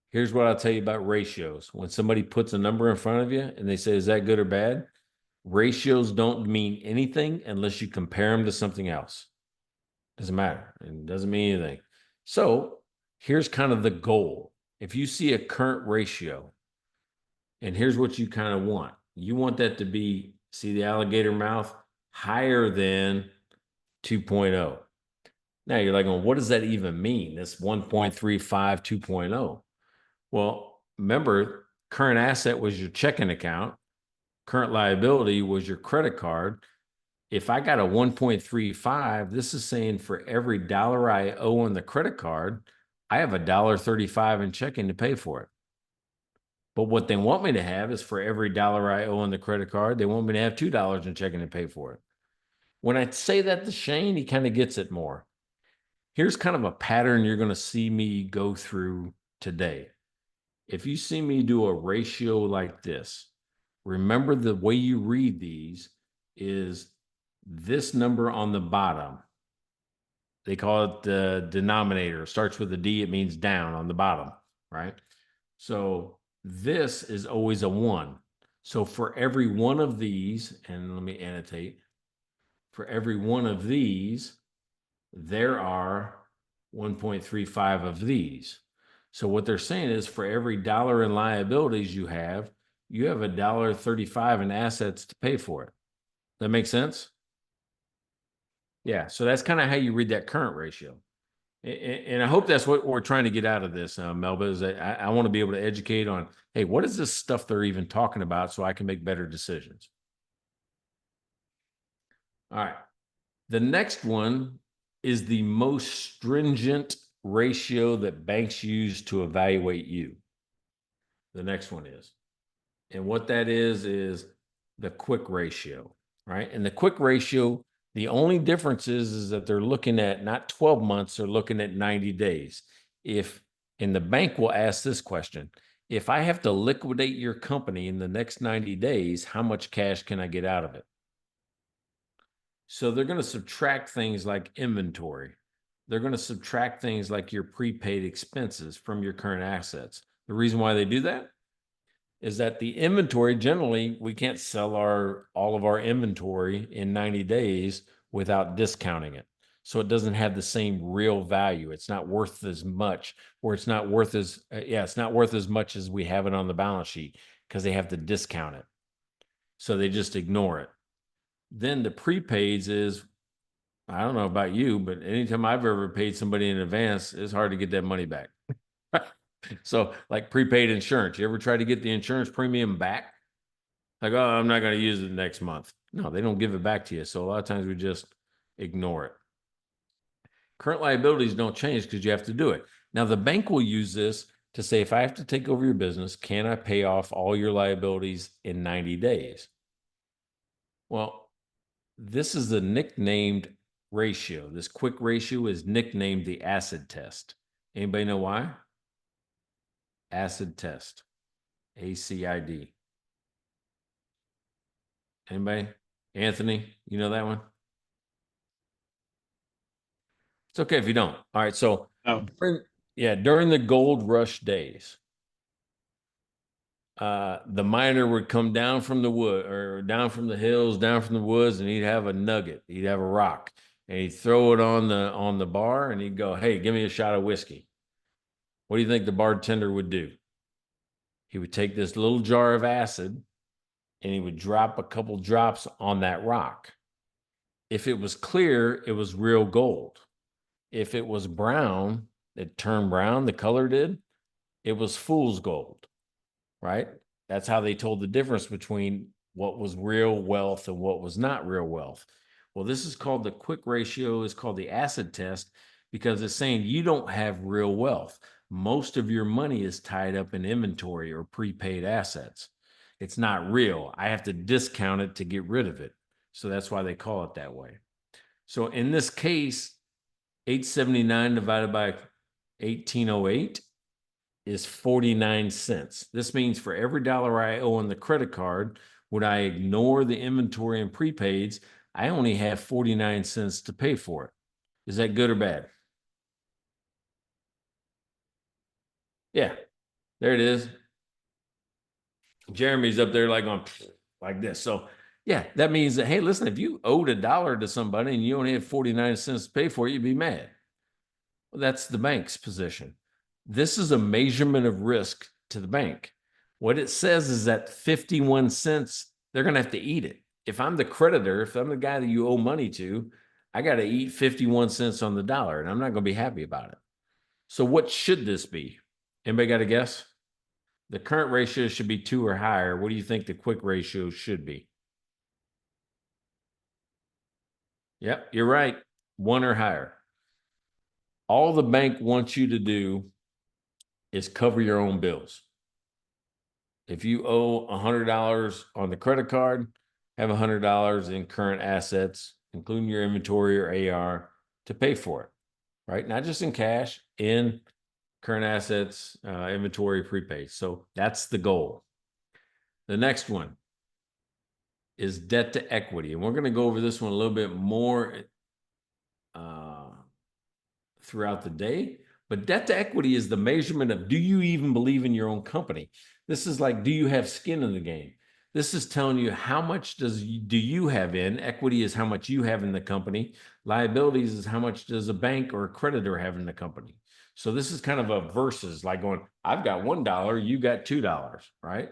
Here's what I'll tell you about ratios. When somebody puts a number in front of you and they say, is that good or bad? Ratios don't mean anything unless you compare them to something else. Doesn't matter. It doesn't mean anything. So here's kind of the goal. If you see a current ratio, and here's what you kind of want. You want that to be, see the alligator mouth, higher than 2.0. Now you're like, well, what does that even mean? This 1.35, 2.0. Well, remember, current asset was your checking account. Current liability was your credit card. If I got a 1.35, this is saying for every dollar I owe on the credit card, I have $1.35 in checking to pay for it. But what they want me to have is for every dollar I owe on the credit card, they want me to have $2 in checking to pay for it. When I say that to Shane, he kind of gets it more. Here's kind of a pattern you're going to see me go through today. If you see me do a ratio like this, remember the way you read these is this number on the bottom. They call it the denominator. It starts with a D, it means down on the bottom, right? So this is always a 1. So for every one of these, and let me annotate, for every one of these, there are 1.35 of these. So what they're saying is for every dollar in liabilities you have $1.35 in assets to pay for it. That makes sense? Yeah, so that's kind of how you read that current ratio. And I hope that's what we're trying to get out of this, Melba, is that I want to be able to educate on, hey, what is this stuff they're even talking about so I can make better decisions? All right. The next one is the most stringent ratio that banks use to evaluate you. The next one is. And what that is the quick ratio, right? And the quick ratio, the only difference is that they're looking at not 12 months, they're looking at 90 days. And the bank will ask this question, if I have to liquidate your company in the next 90 days, how much cash can I get out of it? So they're going to subtract things like inventory. They're going to subtract things like your prepaid expenses from your current assets. The reason why they do that is that the inventory, generally, we can't sell all of our inventory in 90 days without discounting it. So it doesn't have the same real value. It's not worth as much, or it's not worth it's not worth as much as we have it on the balance sheet because they have to discount it. So they just ignore it. Then the prepaids is, I don't know about you, but anytime I've ever paid somebody in advance, it's hard to get that money back. So like prepaid insurance, you ever try to get the insurance premium back? Like, oh, I'm not going to use it next month. No, they don't give it back to you. So a lot of times we just ignore it. Current liabilities don't change because you have to do it. Now the bank will use this to say, if I have to take over your business, can I pay off all your liabilities in 90 days? Well, this is a nicknamed ratio. This quick ratio is nicknamed the acid test. Anybody know why? Acid test. ACID. Anybody? Anthony, you know that one? It's okay if you don't. All right. So, during the gold rush days, the miner would come down from the wood or down from the hills, down from the woods, and he'd have a nugget. He'd have a rock, and he'd throw it on the bar, and he'd go, "Hey, give me a shot of whiskey." What do you think the bartender would do? He would take this little jar of acid, and he would drop a couple drops on that rock. If it was clear, it was real gold. If it was brown, it turned brown, the color did, it was fool's gold, right? That's how they told the difference between what was real wealth and what was not real wealth. Well, this is called the quick ratio, is called the acid test, because it's saying you don't have real wealth. Most of your money is tied up in inventory or prepaid assets. It's not real. I have to discount it to get rid of it. So that's why they call it that way. So in this case, 879 divided by 1808 is 49 cents. This means for every dollar I owe on the credit card, when I ignore the inventory and prepaids, I only have 49 cents to pay for it. Is that good or bad? Yeah, there it is. Jeremy's up there like on like this. So yeah, that means that, hey, listen, if you owed $1 to somebody and you only have 49 cents to pay for it, you'd be mad. Well, that's the bank's position. This is a measurement of risk to the bank. What it says is that 51 cents, they're going to have to eat it. If I'm the creditor, if I'm the guy that you owe money to, I got to eat 51 cents on the dollar, and I'm not going to be happy about it. So what should this be? Anybody got a guess? The current ratio should be 2 or higher. What do you think the quick ratio should be? Yep, you're right. 1 or higher. All the bank wants you to do is cover your own bills. If you owe $100 on the credit card, have $100 in current assets, including your inventory or AR, to pay for it, right? Not just in cash, in current assets, inventory, prepaid. So that's the goal. The next one is debt to equity. And we're going to go over this one a little bit more throughout the day. But debt to equity is the measurement of, do you even believe in your own company? This is like, do you have skin in the game? This is telling you how much do you have in. Equity is how much you have in the company. Liabilities is how much does a bank or a creditor have in the company. So this is kind of a versus, like going, I've got $1, you got $2, right?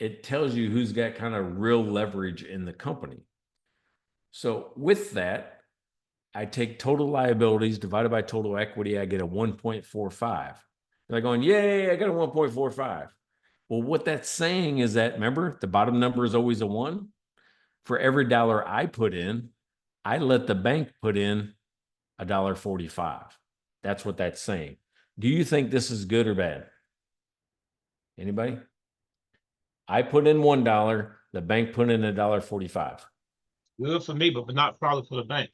It tells you who's got kind of real leverage in the company. So with that, I take total liabilities divided by total equity, I get a 1.45. They're going, yay, I got a 1.45. Well, what that's saying is that, remember, the bottom number is always a 1. For every dollar I put in, I let the bank put in $1.45. That's what that's saying. Do you think this is good or bad? Anybody? I put in $1, the bank put in $1.45. Good for me, but not probably for the bank.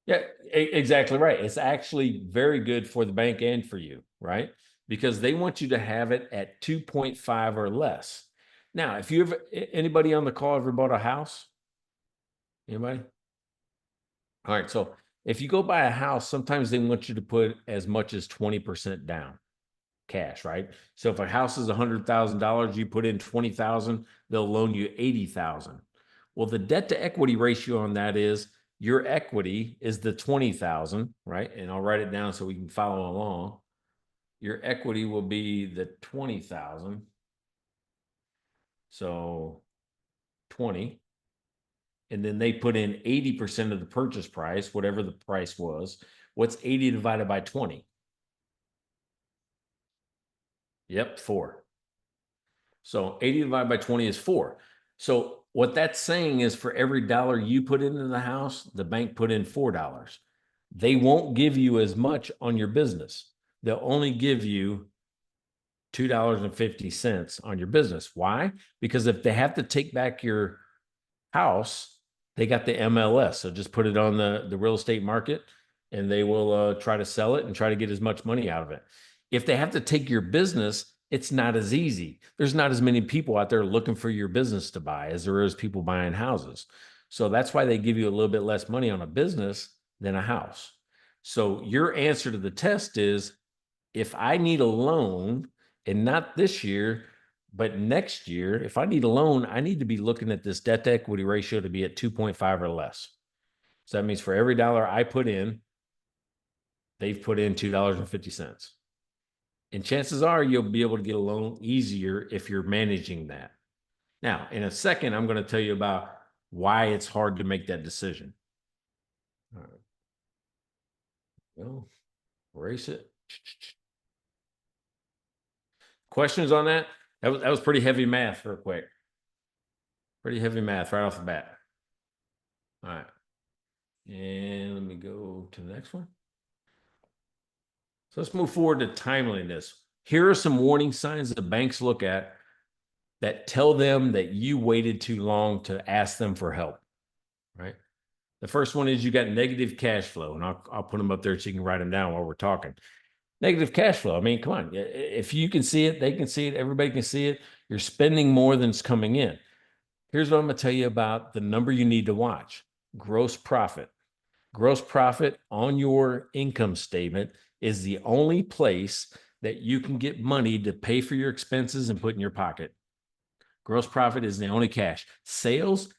Yeah, exactly right. It's actually very good for the bank and for you, right? Because they want you to have it at 2.5 or less. Now, if you ever, anybody on the call ever bought a house? Anybody? All right. So if you go buy a house, sometimes they want you to put as much as 20% down cash, right? So if a house is $100,000, you put in 20,000, they'll loan you 80,000. Well, the debt to equity ratio on that is your equity is the 20,000, right? And I'll write it down so we can follow along. Your equity will be the 20,000. So 20. And then they put in 80% of the purchase price, whatever the price was. What's 80 divided by 20? Yep, 4. So 80 divided by 20 is 4. So what that's saying is for every dollar you put into the house, the bank put in $4. They won't give you as much on your business. they'll only give you $2.50 on your business. Why? Because if they have to take back your house, they got the MLS. So just put it on the real estate market and they will try to sell it and try to get as much money out of it. If they have to take your business, it's not as easy. There's not as many people out there looking for your business to buy as there is people buying houses. So that's why they give you a little bit less money on a business than a house. So your answer to the test is, if I need a loan, and not this year, but next year, if I need a loan, I need to be looking at this debt to equity ratio to be at 2.5 or less. So that means for every dollar I put in, they've put in $2.50. And chances are you'll be able to get a loan easier if you're managing that. Now, in a second, I'm going to tell you about why it's hard to make that decision. All right. Well, erase it. Questions on that? That was pretty heavy math real quick. Pretty heavy math right off the bat. All right. And let me go to the next one. So let's move forward to timeliness. Here are some warning signs that banks look at that tell them that you waited too long to ask them for help, right? The first one is you got negative cash flow, and I'll put them up there so you can write them down while we're talking. Negative cash flow. I mean, come on. If you can see it, they can see it, everybody can see it. You're spending more than's coming in. Here's what I'm going to tell you about the number you need to watch: gross profit. Gross profit on your income statement is the only place that you can get money to pay for your expenses and put in your pocket. Gross profit is the only cash. Sales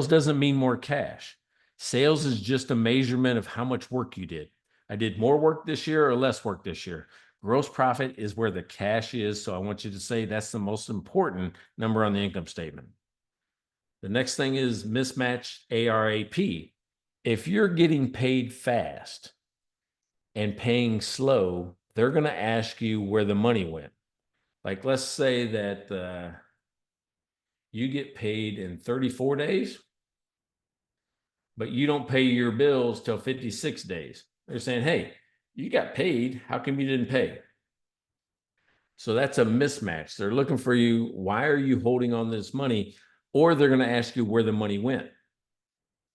doesn't mean more cash. Sales is just a measurement of how much work you did. I did more work this year or less work this year. Gross profit is where the cash is. So I want you to say that's the most important number on the income statement. The next thing is mismatched ARAP. If you're getting paid fast and paying slow, they're going to ask you where the money went. Like, let's say that you get paid in 34 days, but you don't pay your bills till 56 days. They're saying, hey, you got paid. How come you didn't pay? So that's a mismatch. They're looking for you. Why are you holding on this money? Or they're going to ask you where the money went.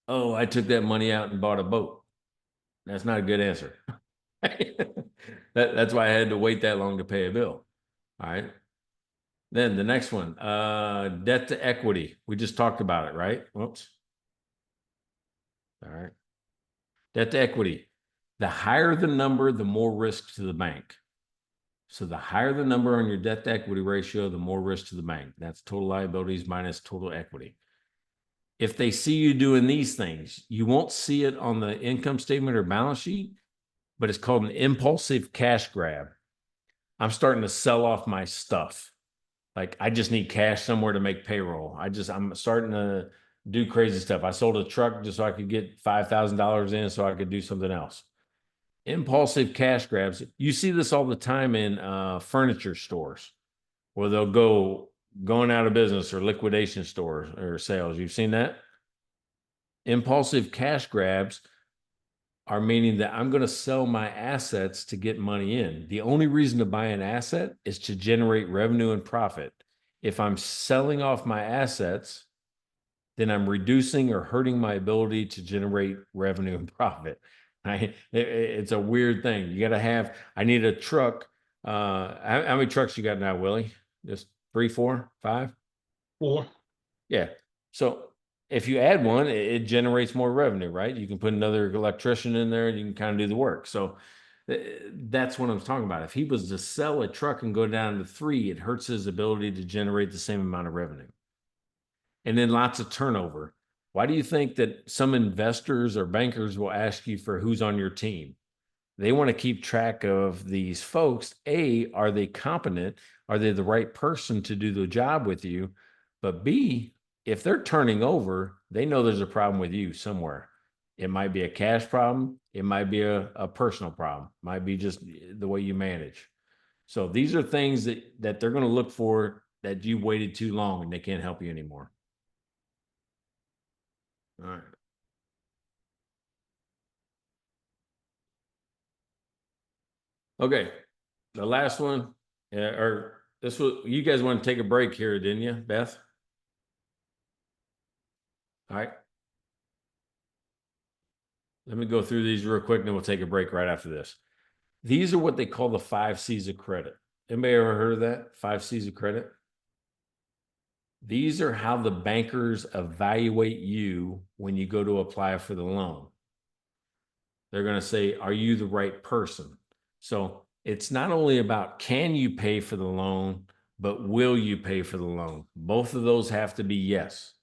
Oh, I took that money out and bought a boat. That's not a good answer. That's why I had to wait that long to pay a bill. All right. Then the next one, debt to equity. We just talked about it, right? Whoops. All right. Debt to equity. The higher the number, the more risk to the bank. So the higher the number on your debt to equity ratio, the more risk to the bank. That's total liabilities minus total equity. If they see you doing these things, you won't see it on the income statement or balance sheet, but it's called an impulsive cash grab. I'm starting to sell off my stuff. Like, I just need cash somewhere to make payroll. I'm starting to do crazy stuff. I sold a truck just so I could get $5,000 in so I could do something else. Impulsive cash grabs. You see this all the time in furniture stores where they'll going out of business, or liquidation stores or sales. You've seen that? Impulsive cash grabs are meaning that I'm going to sell my assets to get money in. The only reason to buy an asset is to generate revenue and profit. If I'm selling off my assets, then I'm reducing or hurting my ability to generate revenue and profit. It's a weird thing. You got to have, I need a truck. How many trucks you got now, Willie? Just 3, 4, 5? 4. Yeah. So if you add one, it generates more revenue, right? You can put another electrician in there and you can kind of do the work. So that's what I'm talking about. If he was to sell a truck and go down to 3, it hurts his ability to generate the same amount of revenue. And then lots of turnover. Why do you think that some investors or bankers will ask you for who's on your team? They want to keep track of these folks. A, are they competent? Are they the right person to do the job with you? But B, if they're turning over, they know there's a problem with you somewhere. It might be a cash problem. It might be a personal problem. It might be just the way you manage. So these are things that they're going to look for, that you waited too long and they can't help you anymore. All right. Okay. The last one, or this was, you guys want to take a break here, didn't you, Beth? All right. Let me go through these real quick and then we'll take a break right after this. These are what they call the 5 C's of credit. Anybody ever heard of that? 5 C's of credit? These are how the bankers evaluate you when you go to apply for the loan. They're going to say, are you the right person? So it's not only about can you pay for the loan, but will you pay for the loan? Both of those have to be yes.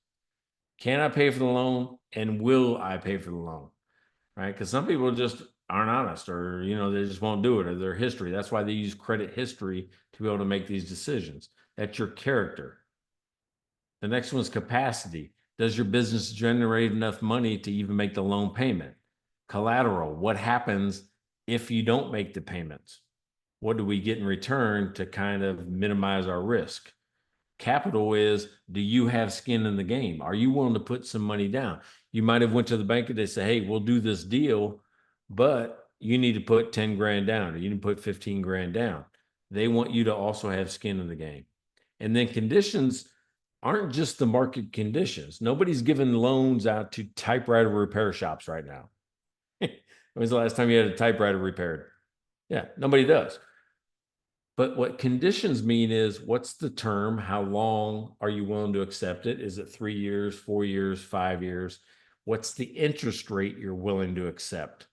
Can I pay for the loan and will I pay for the loan? Right? Because some people just aren't honest, or they just won't do it, or their history. That's why they use credit history to be able to make these decisions. That's your character. The next one is capacity. Does your business generate enough money to even make the loan payment? Collateral. What happens if you don't make the payments? What do we get in return to kind of minimize our risk? Capital is, do you have skin in the game? Are you willing to put some money down? You might have went to the bank and they say, hey, we'll do this deal, but you need to put 10 grand down, or you need to put 15 grand down. They want you to also have skin in the game. And then conditions aren't just the market conditions. Nobody's giving loans out to typewriter repair shops right now. When's the last time you had a typewriter repaired? Yeah, nobody does. But what conditions mean is, what's the term? How long are you willing to accept it? Is it 3 years, 4 years, 5 years? What's the interest rate you're willing to accept?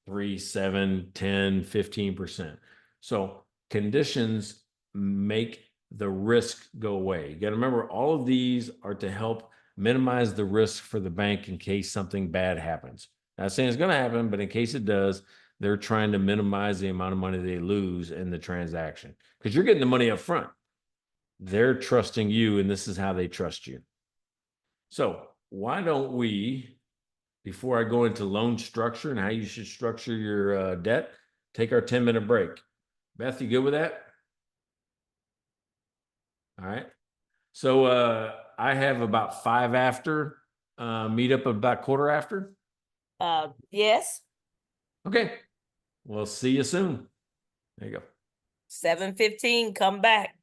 3, 7, 10, 15%. So conditions make the risk go away. You got to remember, all of these are to help minimize the risk for the bank in case something bad happens. Not saying it's going to happen, but in case it does, they're trying to minimize the amount of money they lose in the transaction, because you're getting the money up front. They're trusting you, and this is how they trust you. So why don't we, before I go into loan structure and how you should structure your debt, take our 10-minute break. Beth, you good with that? All right. So I have about 5 after, meet up about quarter after. Yes, Okay. We'll see you soon. There you go. 7:15, come back.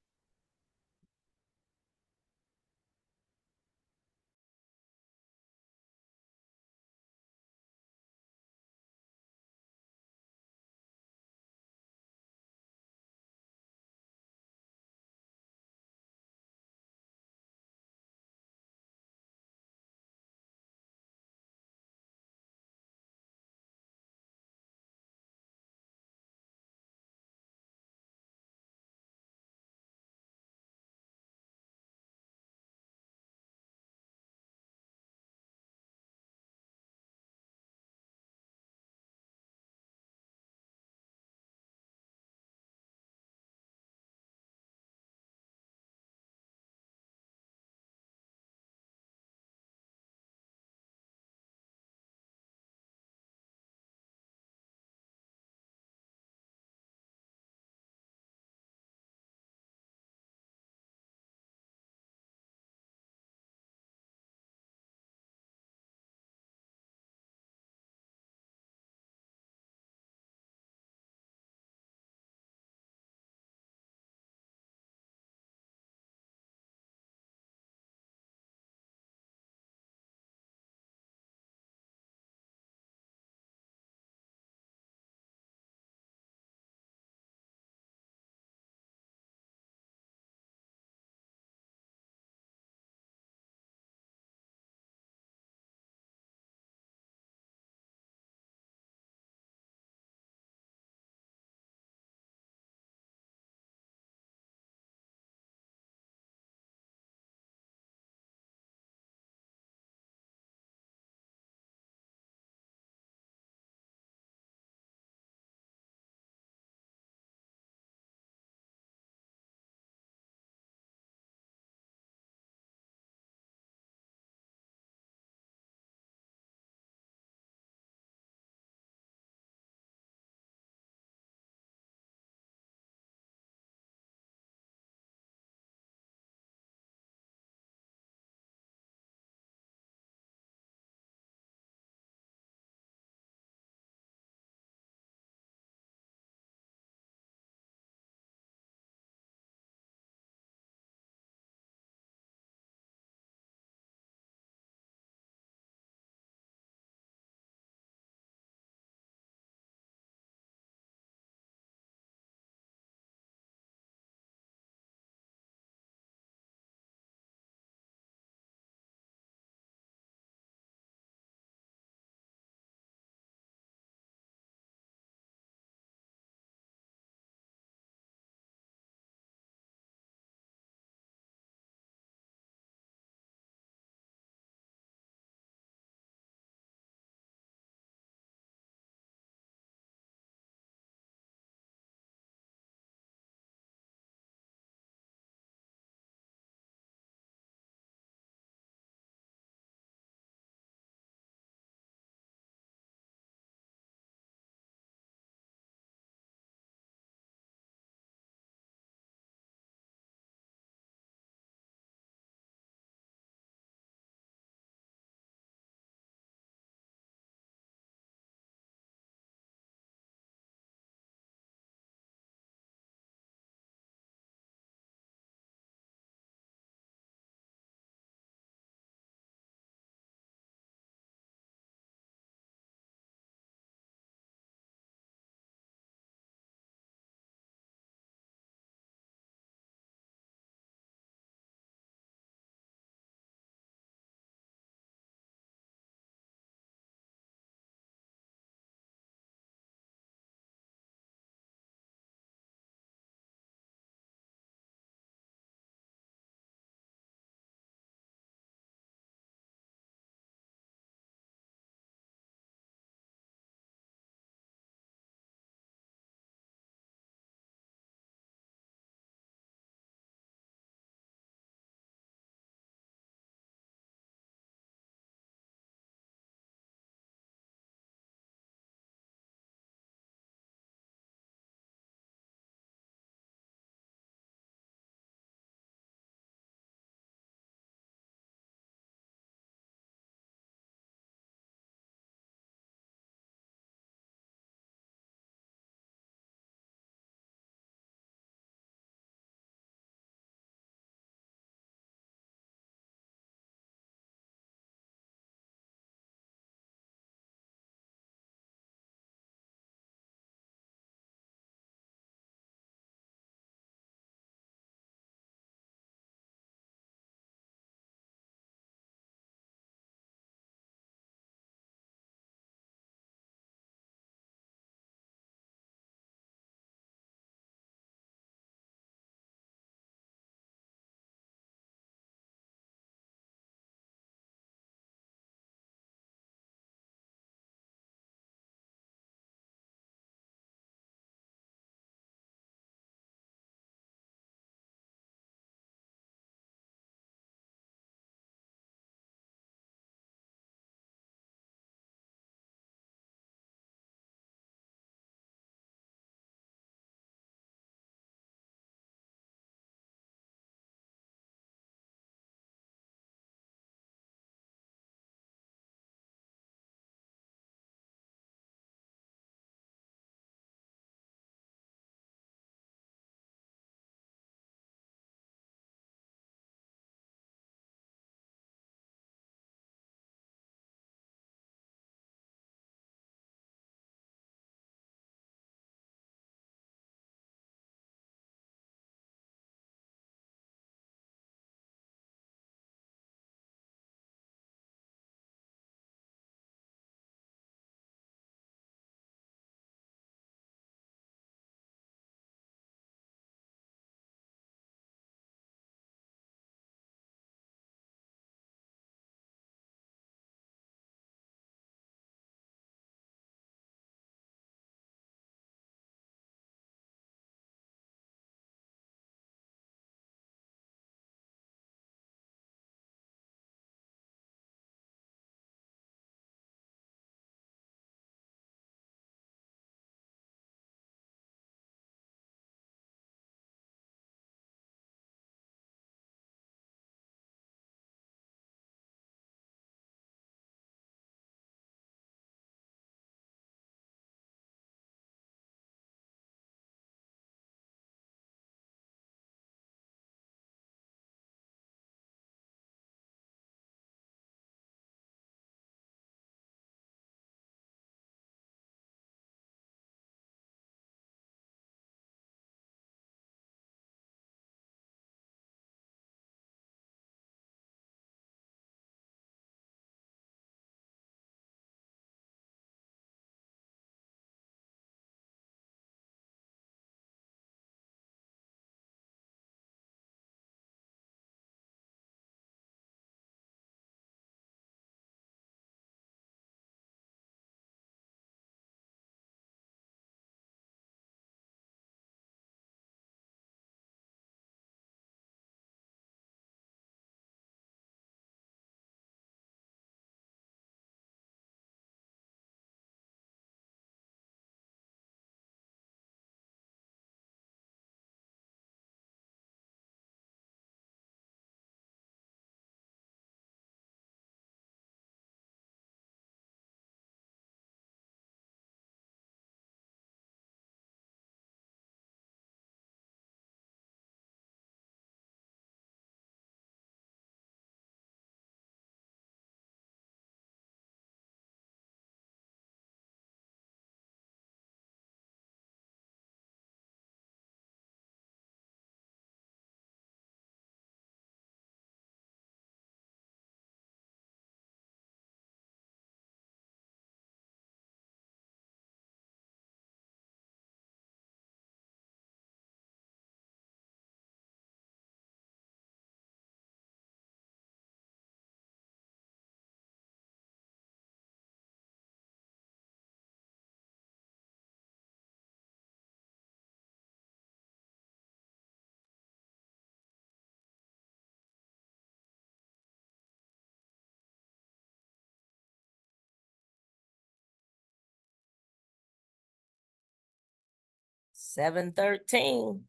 7:13.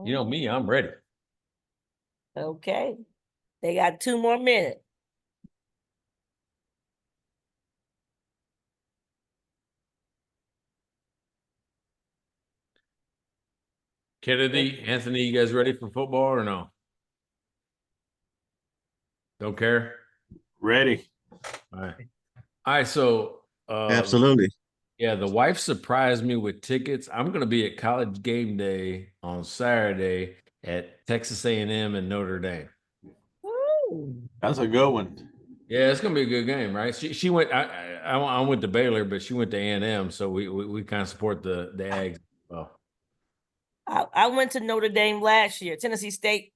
You know me, I'm ready. Okay. They got 2 more minutes. Kennedy, Anthony, you guys ready for football or no? Don't care? Ready. All right. All right, so Absolutely. yeah, the wife surprised me with tickets. I'm going to be at college game day on Saturday at Texas A&M and Notre Dame. Ooh. That's a good one. Yeah, it's going to be a good game, right? She went. I went to Baylor, but she went to A&M, so we kind of support the Ags. Well, I went to Notre Dame last year. Tennessee State,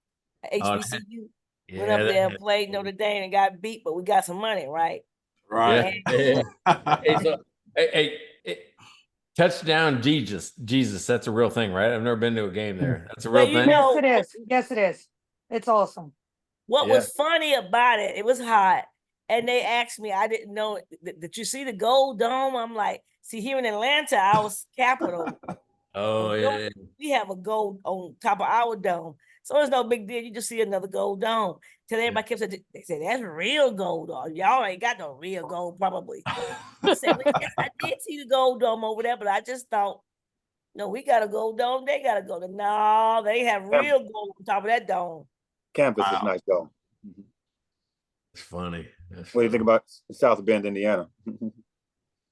HBCU. Went up there and played Notre Dame and got beat, but we got some money, right? Right. Yeah. Hey, so, hey, touchdown Jesus. That's a real thing, right? I've never been to a game there. That's a real Well, you thing. know, Yes, it is. Yes, it is. It's awesome. what Yeah. was funny about it, it was hot. And they asked me, I didn't know, did you see the gold dome? I'm like, see, here in Atlanta, our capital, Oh, yeah. we have a gold on top of our dome. So it's no big deal. You just see another gold dome. Till everybody kept saying, they said, that's real gold. Y'all ain't got no real gold, probably. I said, well, yes, I did see the gold dome over there, but I just thought, no, we got a gold dome. They got to go. No, they have real gold on top of that dome. Campus is Wow. nice though. It's funny. What do you think about South Bend, Indiana?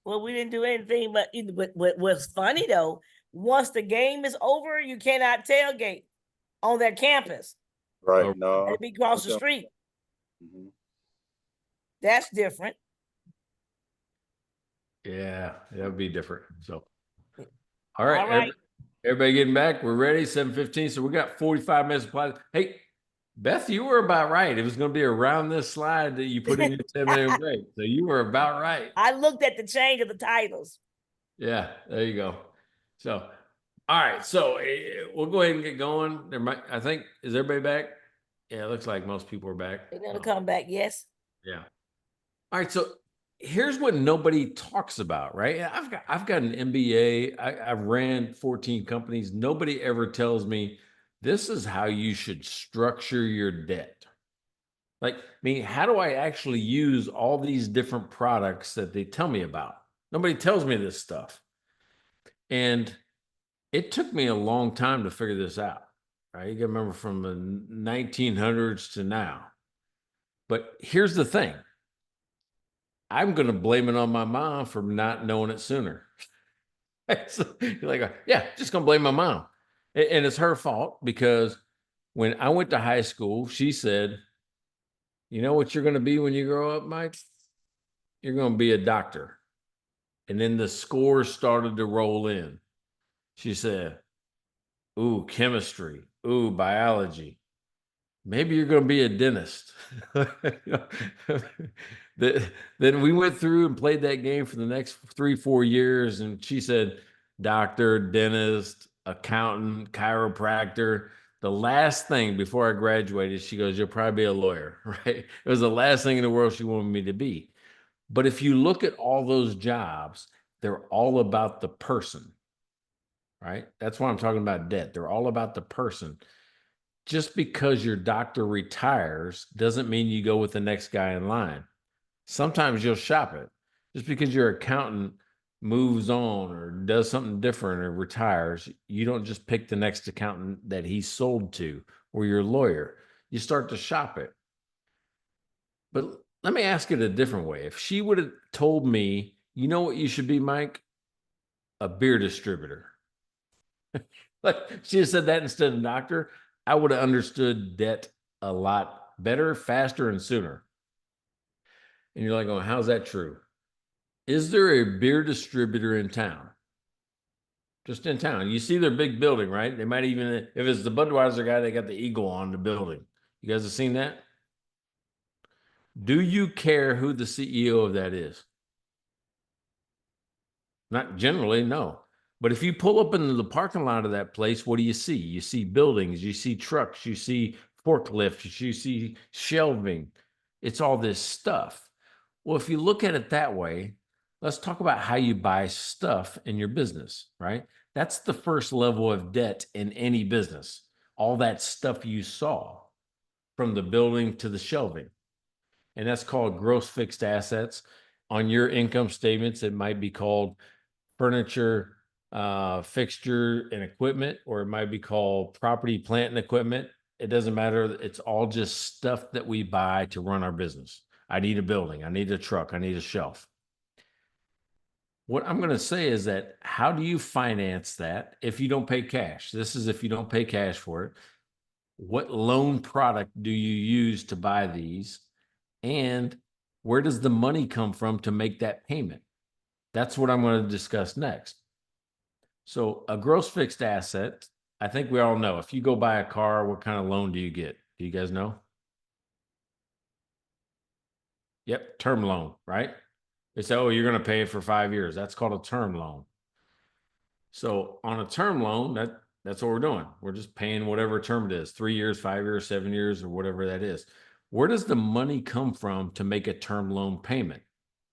Well, we didn't do anything, but what's funny though, once the game is over, you cannot tailgate on their campus. Right. Oh, No. It'd be across the Okay. street. Mhm. That's different. Yeah, that would be different. So, all right, All right. everybody getting back. We're ready. 7:15. So we got 45 minutes of play. Hey, Beth, you were about right. It was going to be around this slide that you put in your 10-minute break. So you were about right. I looked at the change of the titles. Yeah, there you go. So, all right. So we'll go ahead and get going. I think, is everybody back? Yeah, it looks like most people are back. They're gonna come back, yes. Yeah. All right. So here's what nobody talks about, right? I've got an MBA. I've ran 14 companies. Nobody ever tells me this is how you should structure your debt. Like, I mean, how do I actually use all these different products that they tell me about? Nobody tells me this stuff. And it took me a long time to figure this out, right? You got to remember from the 1900s to now. But here's the thing. I'm going to blame it on my mom for not knowing it sooner. So you're like, yeah, just going to blame my mom. And it's her fault because when I went to high school, she said, you know what you're going to be when you grow up, Mike? You're going to be a doctor. And then the scores started to roll in. She said, ooh, chemistry, ooh, biology. Maybe you're going to be a dentist. Then we went through and played that game for the next 3-4 years. And she said, doctor, dentist, accountant, chiropractor. The last thing before I graduated, she goes, you'll probably be a lawyer, right? It was the last thing in the world she wanted me to be. But if you look at all those jobs, they're all about the person, right? That's why I'm talking about debt. They're all about the person. Just because your doctor retires doesn't mean you go with the next guy in line. Sometimes you'll shop it. Just because your accountant moves on or does something different or retires, you don't just pick the next accountant that he sold to or your lawyer. You start to shop it. But let me ask it a different way. If she would have told me, you know what you should be, Mike? A beer distributor. Like she had said that instead of doctor, I would have understood debt a lot better, faster, and sooner. And you're like, oh, how's that true? Is there a beer distributor in town? Just in town. You see their big building, right? They might even, if it's the Budweiser guy, they got the eagle on the building. You guys have seen that? Do you care who the CEO of that is? Not generally, no. But if you pull up into the parking lot of that place, what do you see? You see buildings, you see trucks, you see forklifts, you see shelving. It's all this stuff. Well, if you look at it that way, let's talk about how you buy stuff in your business, right? That's the first level of debt in any business. All that stuff you saw from the building to the shelving. And that's called gross fixed assets. On your income statements, it might be called furniture, fixture, and equipment, or it might be called property, plant, and equipment. It doesn't matter. It's all just stuff that we buy to run our business. I need a building. I need a truck. I need a shelf. What I'm going to say is that how do you finance that if you don't pay cash? This is if you don't pay cash for it. What loan product do you use to buy these? And where does the money come from to make that payment? That's what I'm going to discuss next. So a gross fixed asset, I think we all know. If you go buy a car, what kind of loan do you get? Do you guys know? Yep, term loan, right? They say, oh, you're going to pay it for 5 years. That's called a term loan. So on a term loan, that's what we're doing. We're just paying whatever term it is, 3 years, 5 years, 7 years, or whatever that is. Where does the money come from to make a term loan payment?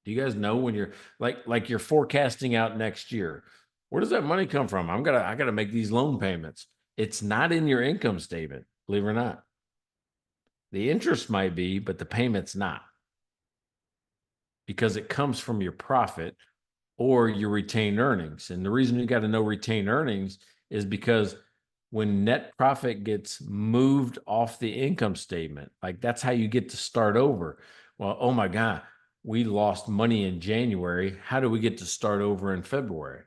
Do you guys know when you're like you're forecasting out next year? Where does that money come from? I gotta make these loan payments. It's not in your income statement, believe it or not. The interest might be, but the payment's not. Because it comes from your profit or your retained earnings. And the reason you got to know retained earnings is because when net profit gets moved off the income statement, like that's how you get to start over. Well, oh my God, we lost money in January. How do we get to start over in February?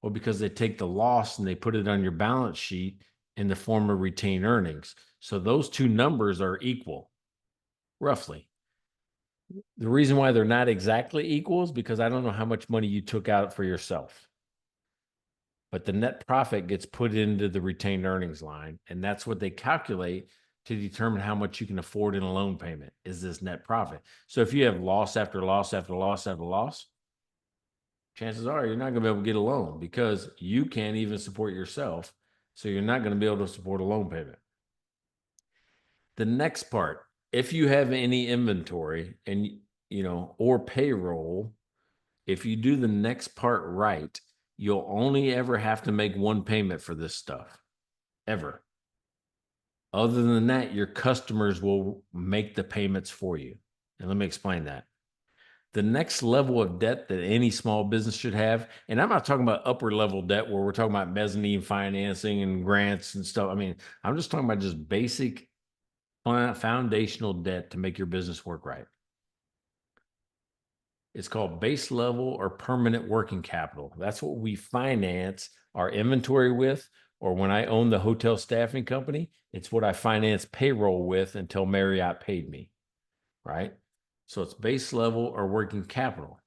Well, because they take the loss and they put it on your balance sheet in the form of retained earnings. So those two numbers are equal, roughly. The reason why they're not exactly equal is because I don't know how much money you took out for yourself. But the net profit gets put into the retained earnings line, and that's what they calculate to determine how much you can afford in a loan payment is this net profit. So if you have loss after loss after loss after loss, chances are you're not going to be able to get a loan because you can't even support yourself. So you're not going to be able to support a loan payment. The next part, if you have any inventory and, or payroll, if you do the next part right, you'll only ever have to make one payment for this stuff, ever. Other than that, your customers will make the payments for you. And let me explain that. The next level of debt that any small business should have, and I'm not talking about upper level debt where we're talking about mezzanine financing and grants and stuff. I mean, I'm just talking about just basic foundational debt to make your business work right. It's called base level or permanent working capital. That's what we finance our inventory with, or when I own the hotel staffing company, it's what I finance payroll with until Marriott paid me, right? So it's base level or working capital.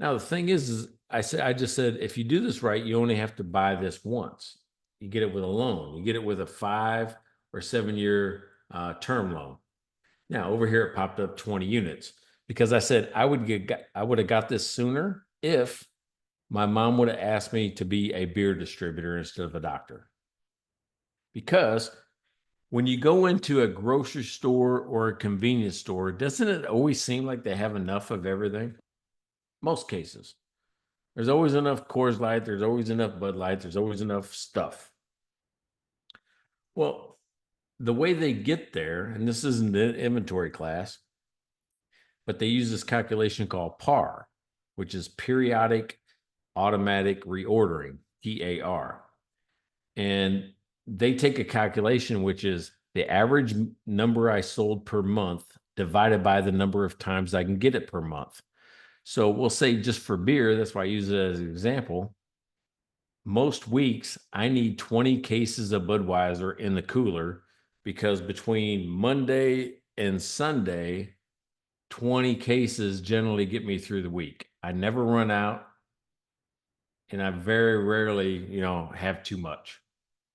Now, the thing is I just said, if you do this right, you only have to buy this once. You get it with a loan. You get it with a 5 or 7 year term loan. Now over here, it popped up 20 units because I said I would have got this sooner if my mom would have asked me to be a beer distributor instead of a doctor. Because when you go into a grocery store or a convenience store, doesn't it always seem like they have enough of everything? Most cases. There's always enough Coors Light. There's always enough Bud Light. There's always enough stuff. Well, the way they get there, and this isn't the inventory class, but they use this calculation called PAR, which is periodic automatic reordering, PAR. And they take a calculation, which is the average number I sold per month divided by the number of times I can get it per month. So we'll say just for beer, that's why I use it as an example. Most weeks, I need 20 cases of Budweiser in the cooler because between Monday and Sunday, 20 cases generally get me through the week. I never run out, and I very rarely, have too much.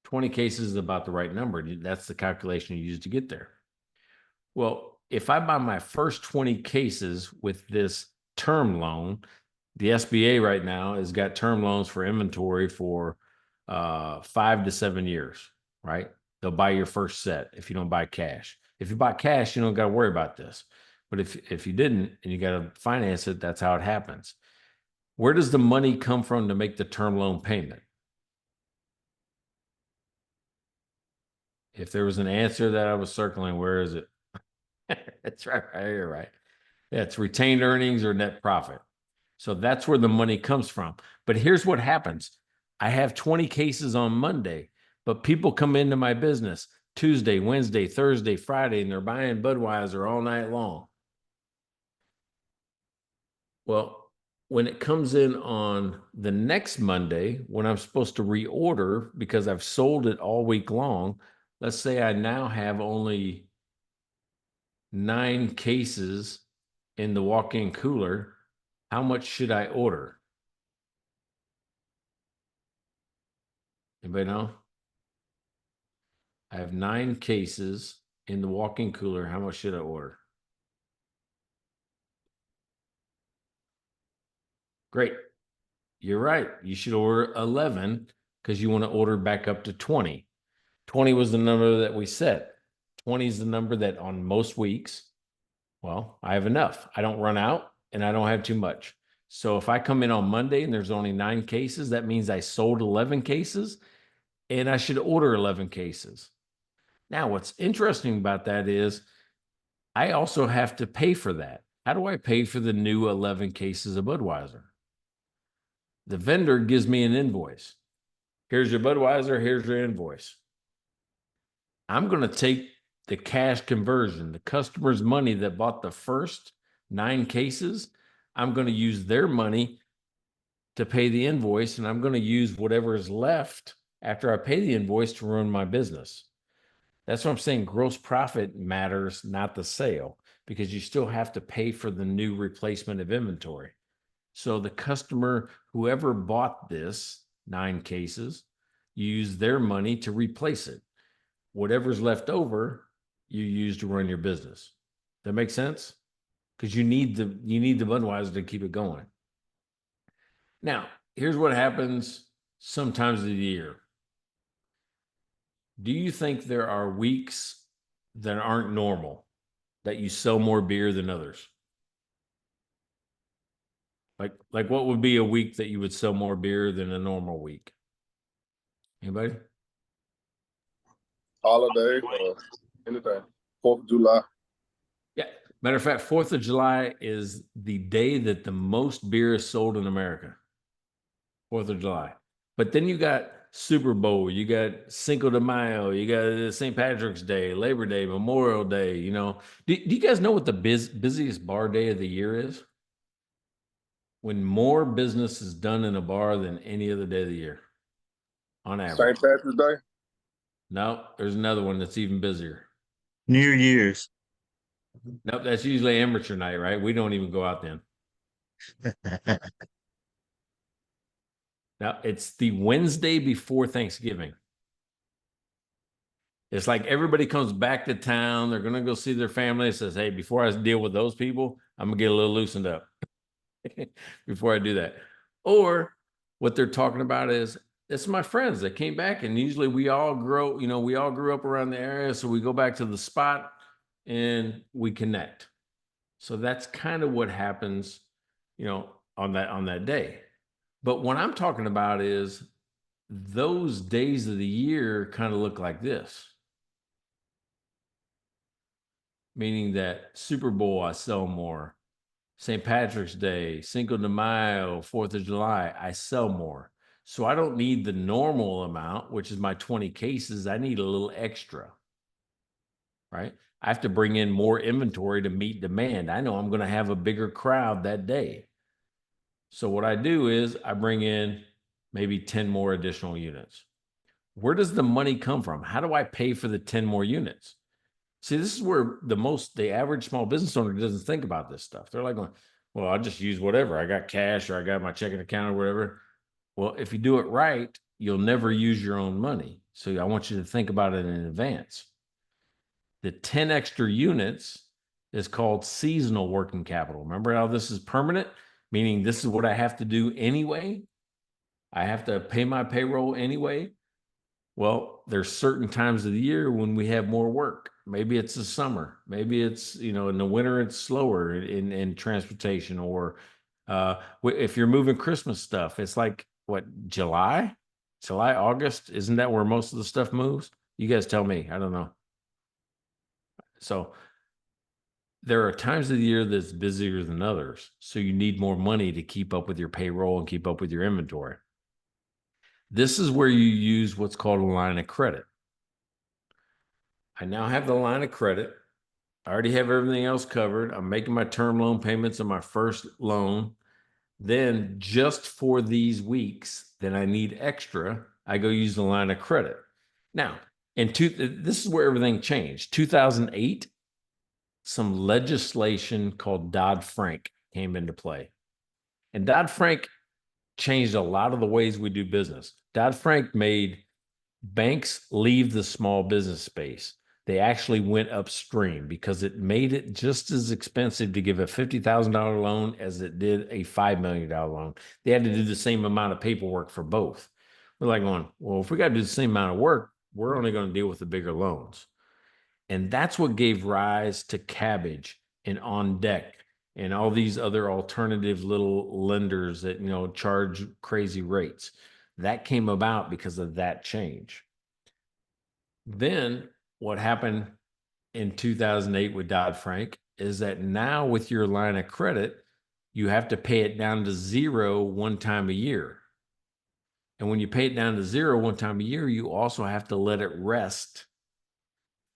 20 cases is about the right number. That's the calculation you use to get there. Well, if I buy my first 20 cases with this term loan, the SBA right now has got term loans for inventory for 5 to 7 years, right? they'll buy your first set if you don't buy cash. If you buy cash, you don't got to worry about this. But if you didn't and you got to finance it, that's how it happens. Where does the money come from to make the term loan payment? If there was an answer that I was circling, where is it? That's right. You're right. Yeah, it's retained earnings or net profit. So that's where the money comes from. But here's what happens. I have 20 cases on Monday, but people come into my business Tuesday, Wednesday, Thursday, Friday, and they're buying Budweiser all night long. Well, when it comes in on the next Monday, when I'm supposed to reorder because I've sold it all week long, let's say I now have only 9 cases in the walk-in cooler. How much should I order? Anybody know? I have 9 cases in the walk-in cooler. How much should I order? Great. You're right. You should order 11 because you want to order back up to 20. 20 was the number that we set. 20 is the number that on most weeks, well, I have enough. I don't run out and I don't have too much. So if I come in on Monday and there's only 9 cases, that means I sold 11 cases and I should order 11 cases. Now, what's interesting about that is I also have to pay for that. How do I pay for the new 11 cases of Budweiser? The vendor gives me an invoice. Here's your Budweiser, here's your invoice. I'm going to take the cash conversion, the customer's money that bought the first 9 cases. I'm going to use their money to pay the invoice, and I'm going to use whatever is left after I pay the invoice to run my business. That's what I'm saying. Gross profit matters, not the sale, because you still have to pay for the new replacement of inventory. So the customer, whoever bought this 9 cases, you use their money to replace it. Whatever's left over, you use to run your business. That makes sense? Because you need the Budweiser to keep it going. Now, here's what happens sometimes of the year. Do you think there are weeks that aren't normal, that you sell more beer than others? Like what would be a week that you would sell more beer than a normal week? Anybody? Holiday or anything. 4th of July. Yeah. Matter of fact, 4th of July is the day that the most beer is sold in America. 4th of July. But then you got Super Bowl, you got Cinco de Mayo, you got St. Patrick's Day, Labor Day, Memorial Day, you know. Do you guys know what the busiest bar day of the year is? When more business is done in a bar than any other day of the year, on average. St. Patrick's Day. No, there's another one that's even busier. New Year's. Nope, that's usually amateur night, right? We don't even go out then. Now, it's the Wednesday before Thanksgiving. It's like everybody comes back to town. They're going to go see their family. It says, hey, before I deal with those people, I'm going to get a little loosened up before I do that. Or what they're talking about is, it's my friends that came back, and usually we all grew up around the area. So we go back to the spot and we connect. So that's kind of what happens, on that day. But what I'm talking about is those days of the year kind of look like this. Meaning that Super Bowl, I sell more. St. Patrick's Day, Cinco de Mayo, 4th of July, I sell more. So I don't need the normal amount, which is my 20 cases. I need a little extra, right? I have to bring in more inventory to meet demand. I know I'm going to have a bigger crowd that day. So what I do is I bring in maybe 10 more additional units. Where does the money come from? How do I pay for the 10 more units? See, this is where the average small business owner doesn't think about this stuff. They're like, well, I'll just use whatever. I got cash or I got my checking account or whatever. Well, if you do it right, you'll never use your own money. So I want you to think about it in advance. The 10 extra units is called seasonal working capital. Remember how this is permanent? Meaning this is what I have to do anyway. I have to pay my payroll anyway. Well, there's certain times of the year when we have more work. Maybe it's the summer. Maybe it's, in the winter, it's slower in transportation, or if you're moving Christmas stuff, it's like what, July, August. Isn't that where most of the stuff moves? You guys tell me. I don't know. So there are times of the year that's busier than others. So you need more money to keep up with your payroll and keep up with your inventory. This is where you use what's called a line of credit. I now have the line of credit. I already have everything else covered. I'm making my term loan payments on my first loan. Then just for these weeks that I need extra, I go use the line of credit. Now, this is where everything changed. 2008, some legislation called Dodd-Frank came into play. And Dodd-Frank changed a lot of the ways we do business. Dodd-Frank made banks leave the small business space. They actually went upstream because it made it just as expensive to give a $50,000 loan as it did a $5 million loan. They had to do the same amount of paperwork for both. We're like going, well, if we got to do the same amount of work, we're only going to deal with the bigger loans. And that's what gave rise to Cabbage and On Deck and all these other alternative little lenders that, charge crazy rates. That came about because of that change. Then what happened in 2008 with Dodd-Frank is that now with your line of credit, you have to pay it down to zero one time a year. And when you pay it down to zero one time a year, you also have to let it rest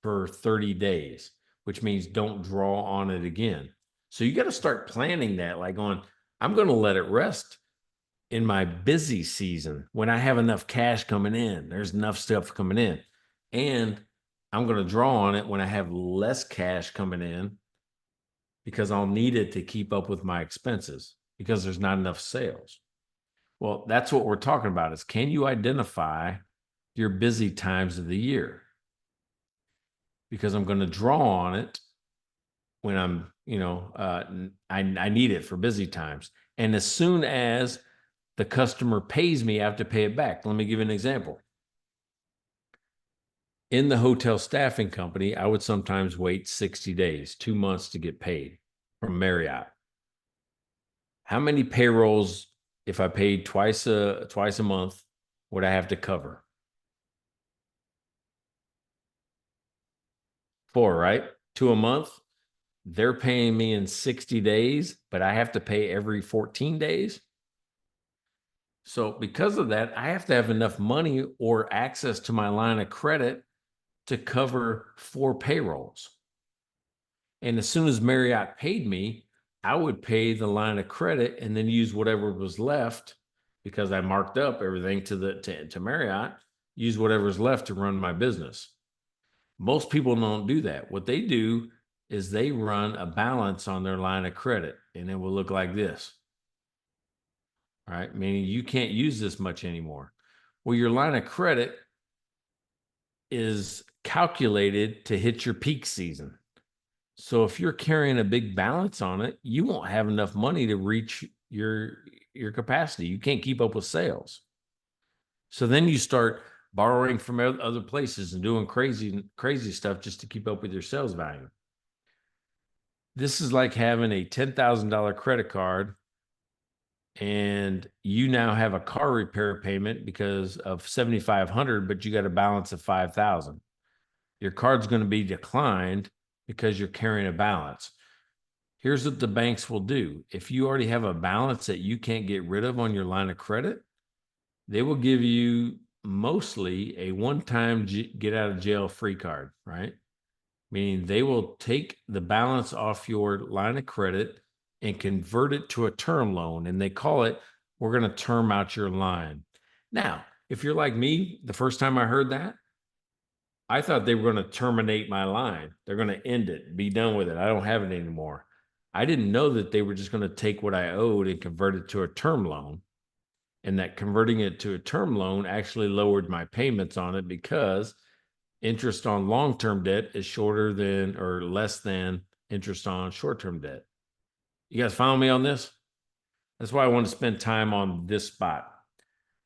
for 30 days, which means don't draw on it again. So you got to start planning that, like I'm going to let it rest in my busy season when I have enough cash coming in. There's enough stuff coming in. And I'm going to draw on it when I have less cash coming in because I'll need it to keep up with my expenses because there's not enough sales. Well, that's what we're talking about is, can you identify your busy times of the year? Because I'm going to draw on it when I'm, I need it for busy times. And as soon as the customer pays me, I have to pay it back. Let me give you an example. In the hotel staffing company, I would sometimes wait 60 days, 2 months to get paid from Marriott. How many payrolls, if I paid twice a month, would I have to cover? 4, right? 2 a month. They're paying me in 60 days, but I have to pay every 14 days. So because of that, I have to have enough money or access to my line of credit to cover 4 payrolls. And as soon as Marriott paid me, I would pay the line of credit and then use whatever was left, because I marked up everything to Marriott, use whatever's left to run my business. Most people don't do that. What they do is they run a balance on their line of credit, and it will look like this. All right, meaning you can't use this much anymore. Well, your line of credit is calculated to hit your peak season. So if you're carrying a big balance on it, you won't have enough money to reach your capacity. You can't keep up with sales. So then you start borrowing from other places and doing crazy stuff just to keep up with your sales value. This is like having a $10,000 credit card and you now have a car repair payment because of $7,500, but you got a balance of $5,000. Your card's going to be declined because you're carrying a balance. Here's what the banks will do. If you already have a balance that you can't get rid of on your line of credit, they will give you mostly a one-time get out of jail free card, right? Meaning they will take the balance off your line of credit and convert it to a term loan. And they call it, we're going to term out your line. Now, if you're like me, the first time I heard that, I thought they were going to terminate my line. They're going to end it, be done with it. I don't have it anymore. I didn't know that they were just going to take what I owed and convert it to a term loan. And that converting it to a term loan actually lowered my payments on it because interest on long-term debt is shorter than or less than interest on short-term debt. You guys follow me on this? That's why I want to spend time on this spot.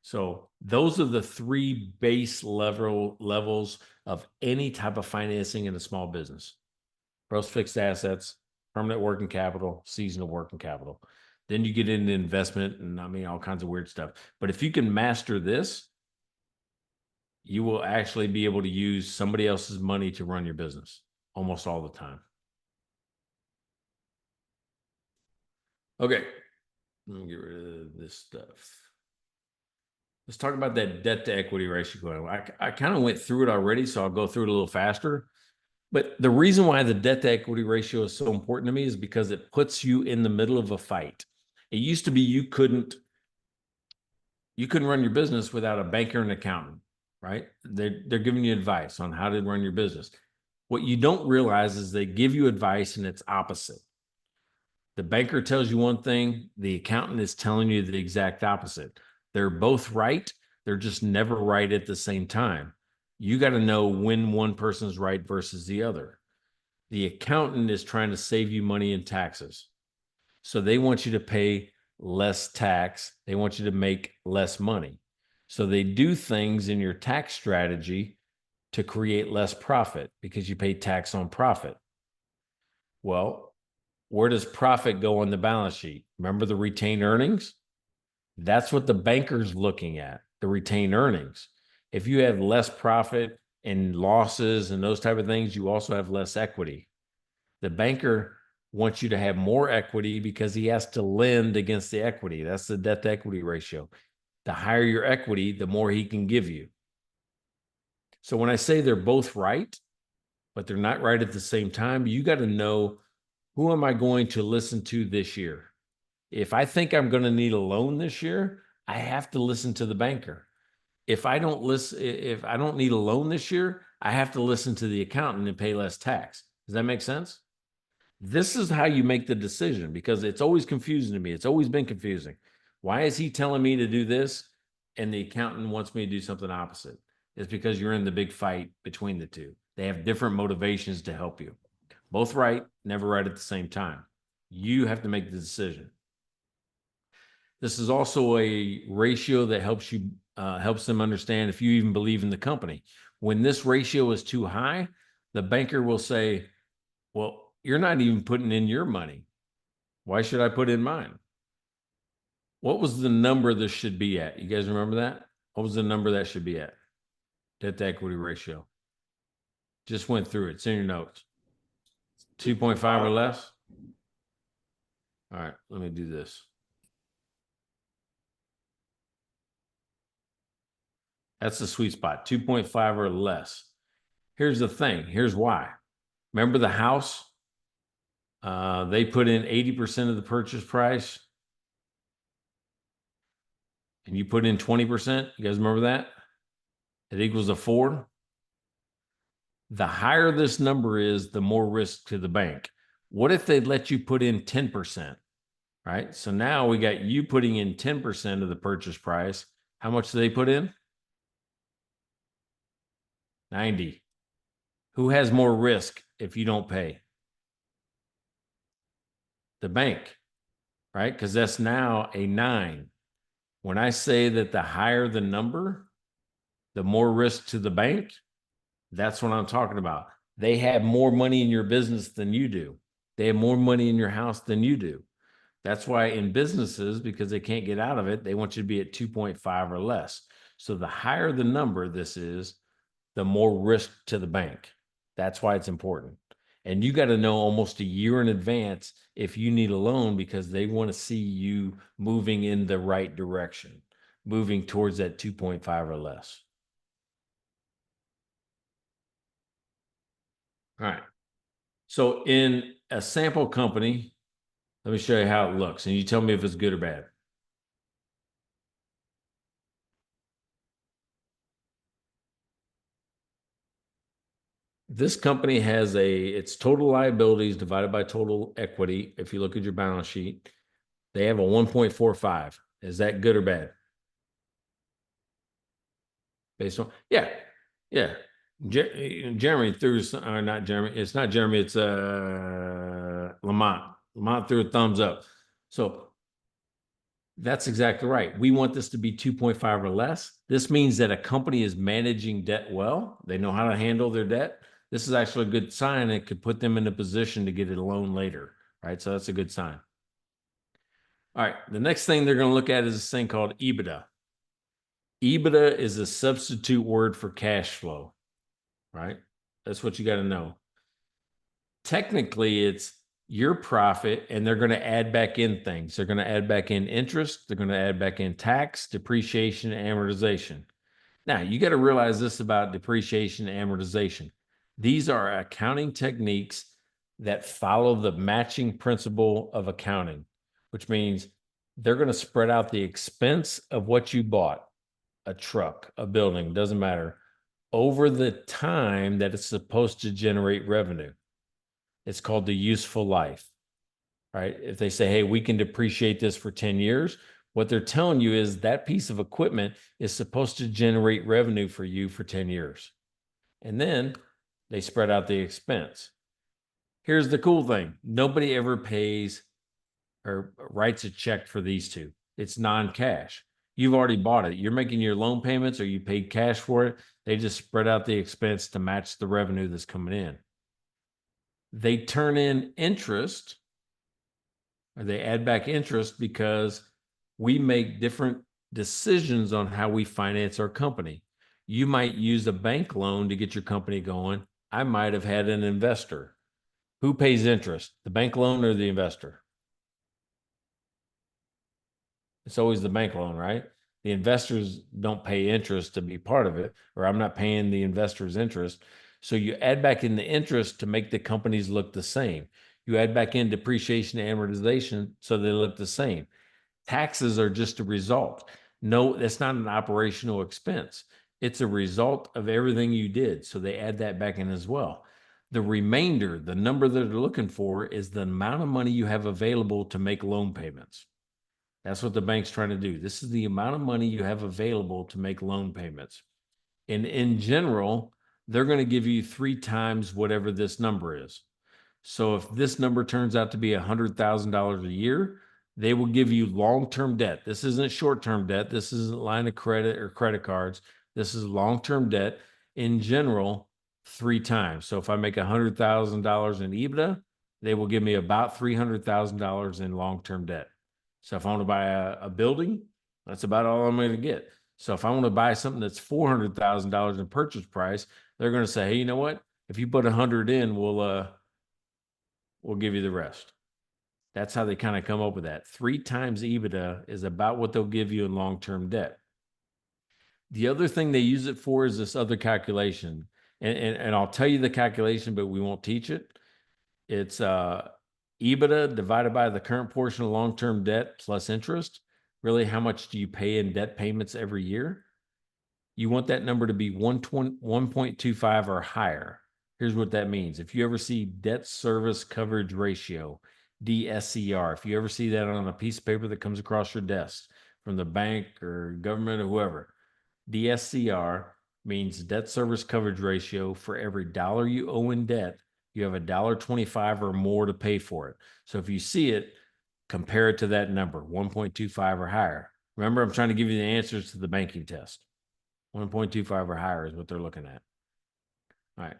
So those are the three base levels of any type of financing in a small business. Gross fixed assets, permanent working capital, seasonal working capital. Then you get into investment and I mean all kinds of weird stuff. But if you can master this, you will actually be able to use somebody else's money to run your business almost all the time. Okay, let me get rid of this stuff. Let's talk about that debt to equity ratio. I kind of went through it already, so I'll go through it a little faster. But the reason why the debt to equity ratio is so important to me is because it puts you in the middle of a fight. It used to be you couldn't run your business without a banker and accountant, right? They're giving you advice on how to run your business. What you don't realize is they give you advice and it's opposite. The banker tells you one thing, the accountant is telling you the exact opposite. They're both right. They're just never right at the same time. You got to know when one person's right versus the other. The accountant is trying to save you money in taxes. So they want you to pay less tax. They want you to make less money. So they do things in your tax strategy to create less profit because you pay tax on profit. Well, where does profit go on the balance sheet? Remember the retained earnings? That's what the banker's looking at, the retained earnings. If you have less profit and losses and those type of things, you also have less equity. The banker wants you to have more equity because he has to lend against the equity. That's the debt to equity ratio. The higher your equity, the more he can give you. So when I say they're both right, but they're not right at the same time, you got to know, who am I going to listen to this year? If I think I'm going to need a loan this year, I have to listen to the banker. If I don't need a loan this year, I have to listen to the accountant and pay less tax. Does that make sense? This is how you make the decision, because it's always confusing to me. It's always been confusing. Why is he telling me to do this and the accountant wants me to do something opposite? It's because you're in the big fight between the two. They have different motivations to help you. Both right, never right at the same time. You have to make the decision. This is also a ratio that helps them understand if you even believe in the company. When this ratio is too high, the banker will say, well, you're not even putting in your money. Why should I put in mine? What was the number this should be at? You guys remember that? What was the number that should be at? Debt to equity ratio. Just went through it. It's in your notes. 2.5 or less? All right, let me do this. That's the sweet spot, 2.5 or less. Here's the thing. Here's why. Remember the house? They put in 80% of the purchase price. And you put in 20%. You guys remember that? It equals a 4. The higher this number is, the more risk to the bank. What if they let you put in 10%? Right? So now we got you putting in 10% of the purchase price. How much do they put in? 90. Who has more risk if you don't pay? The bank, right? Because that's now a 9. When I say that the higher the number, the more risk to the bank, that's what I'm talking about. They have more money in your business than you do. They have more money in your house than you do. That's why in businesses, because they can't get out of it, they want you to be at 2.5 or less. So the higher the number this is, the more risk to the bank. That's why it's important. And you got to know almost a year in advance if you need a loan, because they want to see you moving in the right direction, moving towards that 2.5 or less. All right. So in a sample company, let me show you how it looks, and you tell me if it's good or bad. This company has its total liabilities divided by total equity. If you look at your balance sheet, they have a 1.45. Is that good or bad? Based on, yeah. Jeremy threw, or not Jeremy, it's not Jeremy, it's Lamont. Lamont threw a thumbs up. So That's exactly right. We want this to be 2.5 or less. This means that a company is managing debt well. They know how to handle their debt. This is actually a good sign. It could put them in a position to get a loan later, right? So that's a good sign. All right. The next thing they're going to look at is this thing called EBITDA. EBITDA is a substitute word for cash flow, right? That's what you got to know. Technically, it's your profit, and they're going to add back in things. They're going to add back in interest. They're going to add back in tax, depreciation, and amortization. Now, you got to realize this about depreciation and amortization. These are accounting techniques that follow the matching principle of accounting, which means they're going to spread out the expense of what you bought, a truck, a building, doesn't matter, over the time that it's supposed to generate revenue. It's called the useful life, right? If they say, hey, we can depreciate this for 10 years, what they're telling you is that piece of equipment is supposed to generate revenue for you for 10 years. And then they spread out the expense. Here's the cool thing. Nobody ever pays or writes a check for these two. It's non-cash. You've already bought it. You're making your loan payments or you paid cash for it. They just spread out the expense to match the revenue that's coming in. They turn in interest, or they add back interest, because we make different decisions on how we finance our company. You might use a bank loan to get your company going. I might have had an investor. Who pays interest, the bank loan or the investor? It's always the bank loan, right? The investors don't pay interest to be part of it, or I'm not paying the investors interest. So you add back in the interest to make the companies look the same. You add back in depreciation and amortization so they look the same. Taxes are just a result. No, that's not an operational expense. It's a result of everything you did. So they add that back in as well. The remainder, the number that they're looking for, is the amount of money you have available to make loan payments. That's what the bank's trying to do. This is the amount of money you have available to make loan payments. And in general, they're going to give you 3 times whatever this number is. So if this number turns out to be $100,000 a year, they will give you long-term debt. This isn't short-term debt. This isn't line of credit or credit cards. This is long-term debt in general 3 times. So if I make $100,000 in EBITDA, they will give me about $300,000 in long-term debt. So if I want to buy a building, that's about all I'm going to get. So if I want to buy something that's $400,000 in purchase price, they're going to say, hey, you know what? If you put 100 in, we'll give you the rest. That's how they kind of come up with that. 3 times EBITDA is about what they'll give you in long-term debt. The other thing they use it for is this other calculation. And I'll tell you the calculation, but we won't teach it. It's EBITDA divided by the current portion of long-term debt plus interest. Really, how much do you pay in debt payments every year? You want that number to be 1.25 or higher. Here's what that means. If you ever see debt service coverage ratio, DSCR, if you ever see that on a piece of paper that comes across your desk from the bank or government or whoever, DSCR means debt service coverage ratio. For every dollar you owe in debt, you have $1.25 or more to pay for it. So if you see it, compare it to that number, 1.25 or higher. Remember, I'm trying to give you the answers to the banking test. 1.25 or higher is what they're looking at. All right.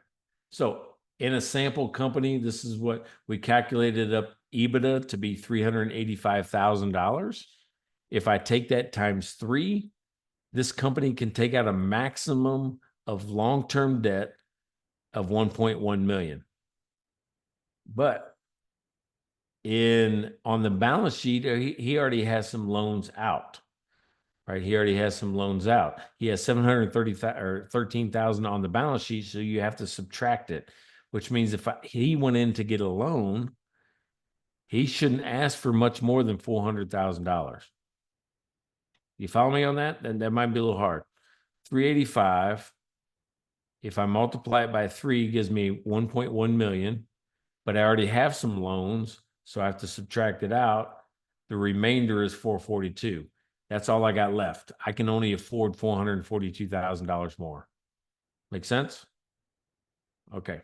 So in a sample company, this is what we calculated up EBITDA to be $385,000. If I take that times 3, this company can take out a maximum of long-term debt of 1.1 million. But on the balance sheet, he already has some loans out. Right, he already has some loans out. He has 730,000 or 13,000 on the balance sheet, so you have to subtract it, which means if he went in to get a loan, he shouldn't ask for much more than $400,000. You follow me on that? Then that might be a little hard. 385. If I multiply it by 3, gives me 1.1 million, but I already have some loans, so I have to subtract it out. The remainder is 442. That's all I got left. I can only afford $442,000 more. Make sense? Okay.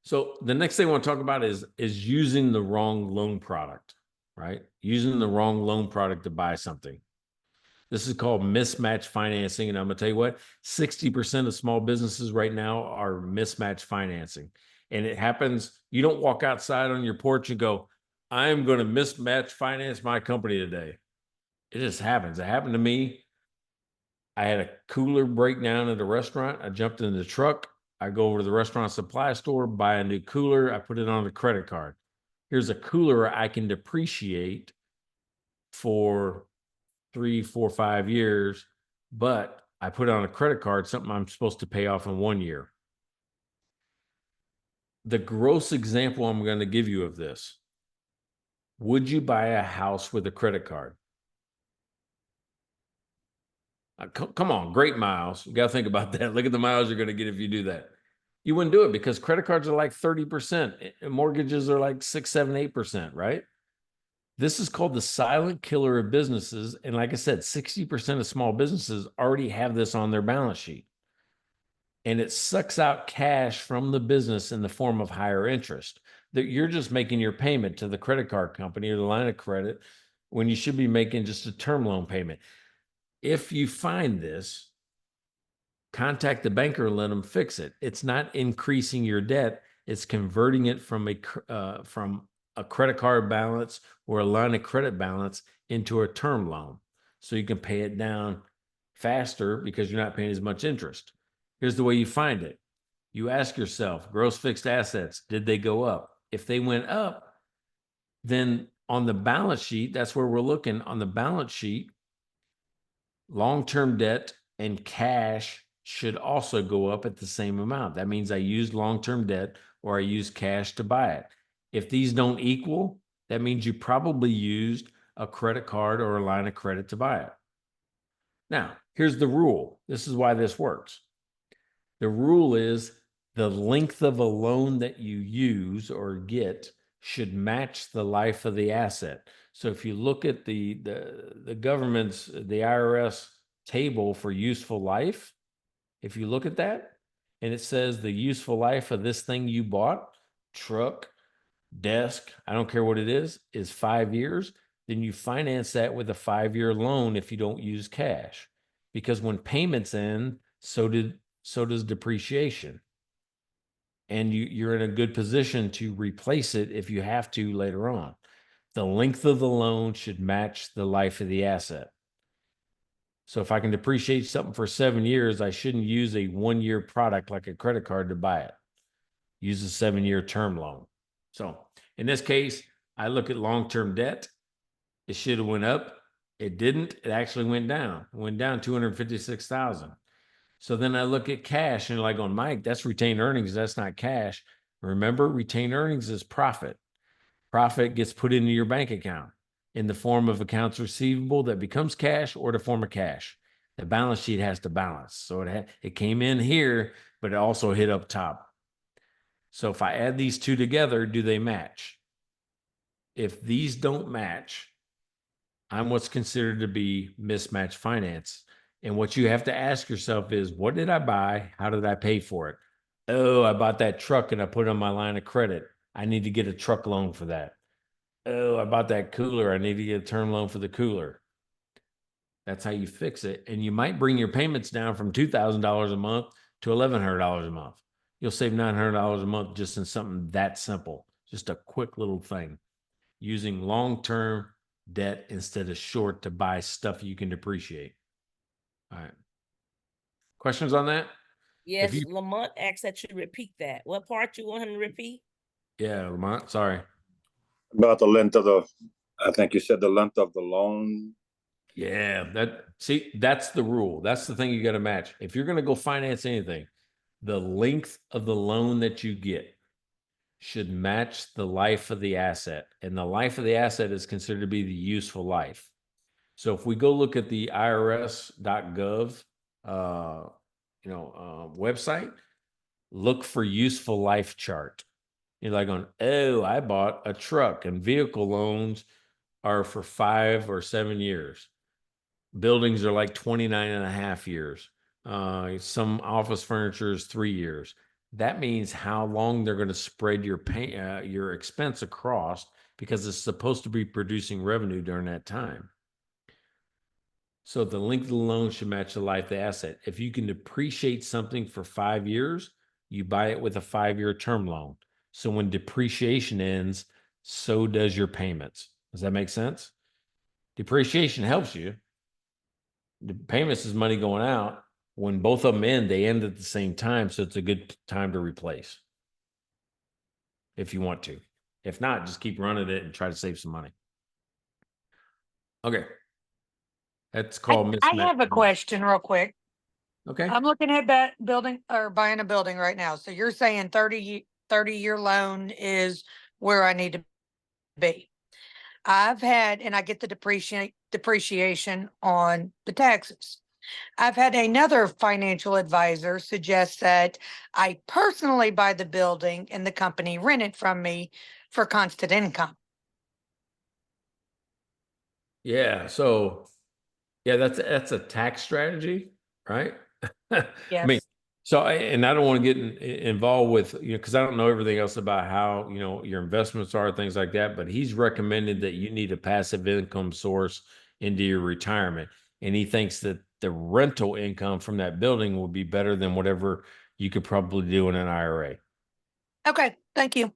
So the next thing I want to talk about is using the wrong loan product, right? Using the wrong loan product to buy something. This is called mismatch financing. And I'm going to tell you what, 60% of small businesses right now are mismatch financing. And it happens, you don't walk outside on your porch and go, I'm going to mismatch finance my company today. It just happens. It happened to me. I had a cooler breakdown at a restaurant. I jumped in the truck. I go over to the restaurant supply store, buy a new cooler. I put it on a credit card. Here's a cooler I can depreciate for 3, 4, 5 years, but I put it on a credit card, something I'm supposed to pay off in 1 year. The gross example I'm going to give you of this, would you buy a house with a credit card? Come on, great miles. You got to think about that. Look at the miles you're going to get if you do that. You wouldn't do it because credit cards are like 30% and mortgages are like 6, 7, 8%, right? This is called the silent killer of businesses. And like I said, 60% of small businesses already have this on their balance sheet. And it sucks out cash from the business in the form of higher interest. That you're just making your payment to the credit card company or the line of credit when you should be making just a term loan payment. If you find this, contact the banker and let them fix it. It's not increasing your debt. It's converting it from a credit card balance or a line of credit balance into a term loan. So you can pay it down faster because you're not paying as much interest. Here's the way you find it. You ask yourself, gross fixed assets, did they go up? If they went up, then on the balance sheet, that's where we're looking. On the balance sheet, long-term debt and cash should also go up at the same amount. That means I used long-term debt or I used cash to buy it. If these don't equal, that means you probably used a credit card or a line of credit to buy it. Now, here's the rule. This is why this works. The rule is the length of a loan that you use or get should match the life of the asset. So if you look at the government's, the IRS table for useful life, if you look at that and it says the useful life of this thing you bought, truck, desk, I don't care what it is 5 years, then you finance that with a 5-year loan if you don't use cash. Because when payments end, so does depreciation. And you're in a good position to replace it if you have to later on. The length of the loan should match the life of the asset. So if I can depreciate something for 7 years, I shouldn't use a 1-year product like a credit card to buy it. Use a 7-year term loan. So in this case, I look at long-term debt. It should have went up. It didn't. It actually went down. It went down $256,000. So then I look at cash and like on Mike, that's retained earnings. That's not cash. Remember, retained earnings is profit. Profit gets put into your bank account in the form of accounts receivable that becomes cash or the form of cash. The balance sheet has to balance. So it came in here, but it also hit up top. So if I add these two together, do they match? If these don't match, I'm what's considered to be mismatched finance. And what you have to ask yourself is, what did I buy? How did I pay for it? Oh, I bought that truck and I put it on my line of credit. I need to get a truck loan for that. Oh, I bought that cooler. I need to get a term loan for the cooler. That's how you fix it. And you might bring your payments down from $2,000 a month to $1,100 a month. You'll save $900 a month just in something that simple. Just a quick little thing. Using long-term debt instead of short to buy stuff you can depreciate. All right. Questions on that? Yes, Lamont asked that you repeat that. What part you want him to repeat? Yeah, Lamont, sorry. About the length of I think you said the length of the loan. Yeah, that's the rule. That's the thing you got to match. If you're going to go finance anything, the length of the loan that you get should match the life of the asset. And the life of the asset is considered to be the useful life. So if we go look at the irs.gov, website, look for useful life chart. You're like going, oh, I bought a truck and vehicle loans are for 5 or 7 years. Buildings are like 29 and a half years. Some office furniture is 3 years. That means how long they're going to spread your expense across because it's supposed to be producing revenue during that time. So the length of the loan should match the life of the asset. If you can depreciate something for 5 years, you buy it with a 5-year term loan. So when depreciation ends, so does your payments. Does that make sense? Depreciation helps you. The payments is money going out. When both of them end, they end at the same time. So it's a good time to replace if you want to. If not, just keep running it and try to save some money. Okay. That's called I mismatch. have a question real quick. Okay. I'm looking at that building or buying a building right now. So you're saying 30-year loan is where I need to be. I've had, and I get the depreciation on the taxes. I've had another financial advisor suggest that I personally buy the building and the company rent it from me for constant income. Yeah. So yeah, that's a tax strategy, right? I mean, Yes. and I don't want to get involved with, because I don't know everything else about how, your investments are, things like that, but he's recommended that you need a passive income source into your retirement. And he thinks that the rental income from that building will be better than whatever you could probably do in an IRA. Okay. Thank you.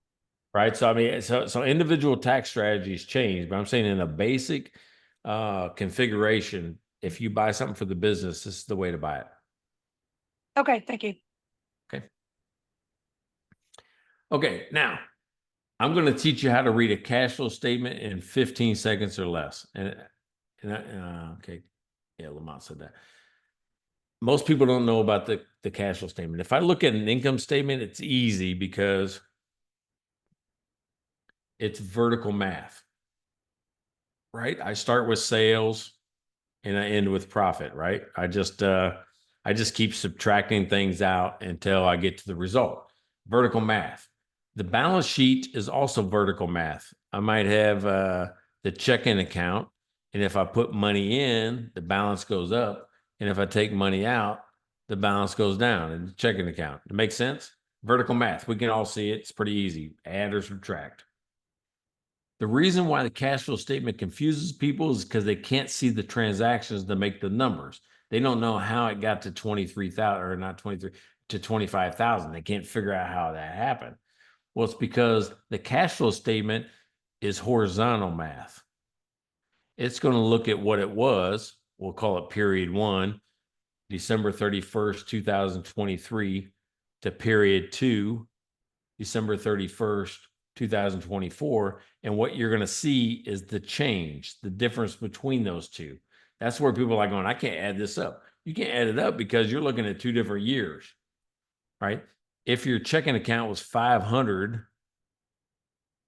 Right. So, I mean, so individual tax strategies change, but I'm saying in a basic configuration, if you buy something for the business, this is the way to buy it. Okay. Thank you. Okay. Okay. Now I'm going to teach you how to read a cash flow statement in 15 seconds or less. Okay. Yeah. Lamont said that. Most people don't know about the cash flow statement. If I look at an income statement, it's easy because it's vertical math, right? I start with sales and I end with profit, right? I just keep subtracting things out until I get to the result. Vertical math. The balance sheet is also vertical math. I might have the checking account, and if I put money in, the balance goes up, and if I take money out, the balance goes down in the checking account. It makes sense? Vertical math. We can all see it. It's pretty easy. Add or subtract. The reason why the cash flow statement confuses people is because they can't see the transactions to make the numbers. They don't know how it got to 23,000 or not 23 to 25,000. They can't figure out how that happened. Well, it's because the cash flow statement is horizontal math. It's going to look at what it was. We'll call it period 1, December 31st, 2023 to period 2, December 31st, 2024. And what you're going to see is the change, the difference between those two. That's where people are like going, I can't add this up. You can't add it up because you're looking at 2 different years, right? If your checking account was 500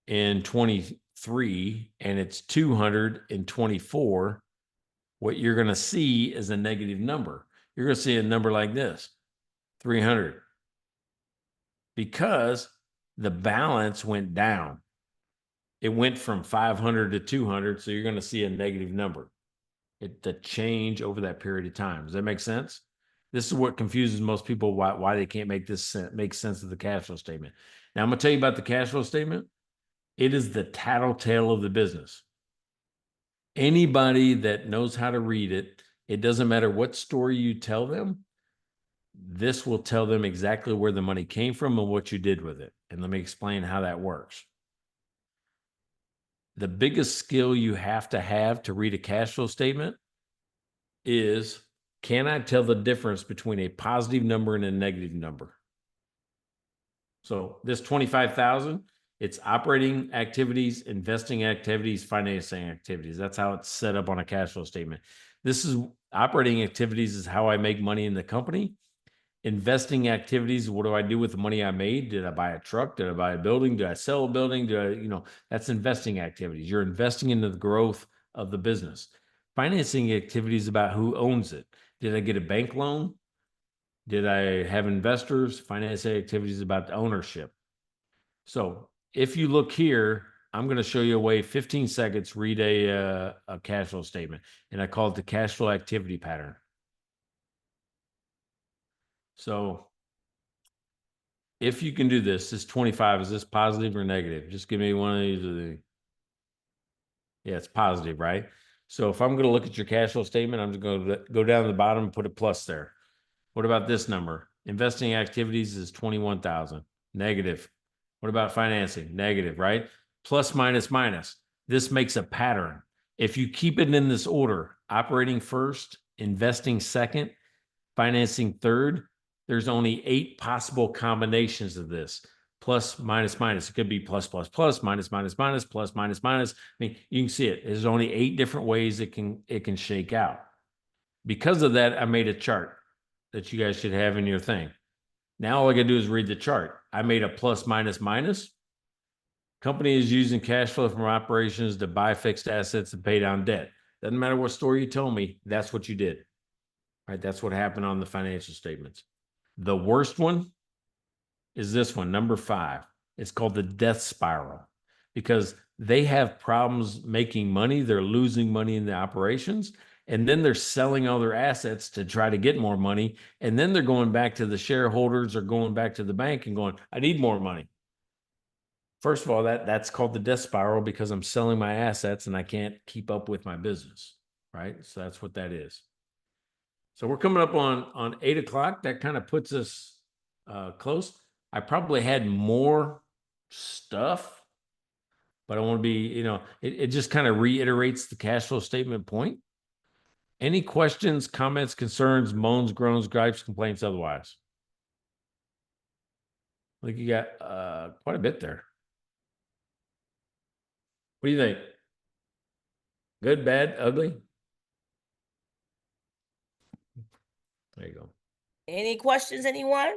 in 23 and it's 200 in 24, what you're going to see is a negative number. You're going to see a number like this, 300, because the balance went down. It went from 500 to 200, so you're going to see a negative number. The change over that period of time. Does that make sense? This is what confuses most people why they can't make sense of the cash flow statement. Now I'm going to tell you about the cash flow statement. It is the tattletale of the business. Anybody that knows how to read it, it doesn't matter what story you tell them, this will tell them exactly where the money came from and what you did with it. And let me explain how that works. The biggest skill you have to read a cash flow statement is, can I tell the difference between a positive number and a negative number? So this 25,000, it's operating activities, investing activities, financing activities. That's how it's set up on a cash flow statement. This is operating activities is how I make money in the company. Investing activities, what do I do with the money I made? Did I buy a truck? Did I buy a building? Did I sell a building? That's investing activities. You're investing into the growth of the business. Financing activities about who owns it. Did I get a bank loan? Did I have investors? Financing activities about the ownership. So if you look here, I'm going to show you a way, 15 seconds, read a cash flow statement. And I call it the cash flow activity pattern. So if you can do this 25, is this positive or negative? Just give me one of these. Yeah, it's positive, right? So if I'm going to look at your cash flow statement, I'm just going to go down to the bottom and put a plus there. What about this number? Investing activities is 21,000, negative. What about financing? Negative, right? Plus, minus, minus. This makes a pattern. If you keep it in this order, operating first, investing second, financing third, there's only 8 possible combinations of this. Plus, minus, minus. It could be plus, plus, plus, minus, minus, minus, plus, minus, minus. I mean, you can see it. There's only 8 different ways it can shake out. Because of that, I made a chart that you guys should have in your thing. Now all I gotta do is read the chart. I made a plus, minus, minus. Company is using cash flow from operations to buy fixed assets and pay down debt. Doesn't matter what story you tell me, that's what you did. Right? That's what happened on the financial statements. The worst one is this one, number 5. It's called the death spiral because they have problems making money. They're losing money in the operations. And then they're selling all their assets to try to get more money. And then they're going back to the shareholders or going back to the bank and going, I need more money. First of all, that's called the death spiral because I'm selling my assets and I can't keep up with my business, right? So that's what that is. So we're coming up on 8 o'clock. That kind of puts us close. I probably had more stuff, but I want to be, it just kind of reiterates the cash flow statement point. Any questions, comments, concerns, moans, groans, gripes, complaints, otherwise? I think you got quite a bit there. What do you think? Good, bad, ugly? There you go. Any questions, anyone?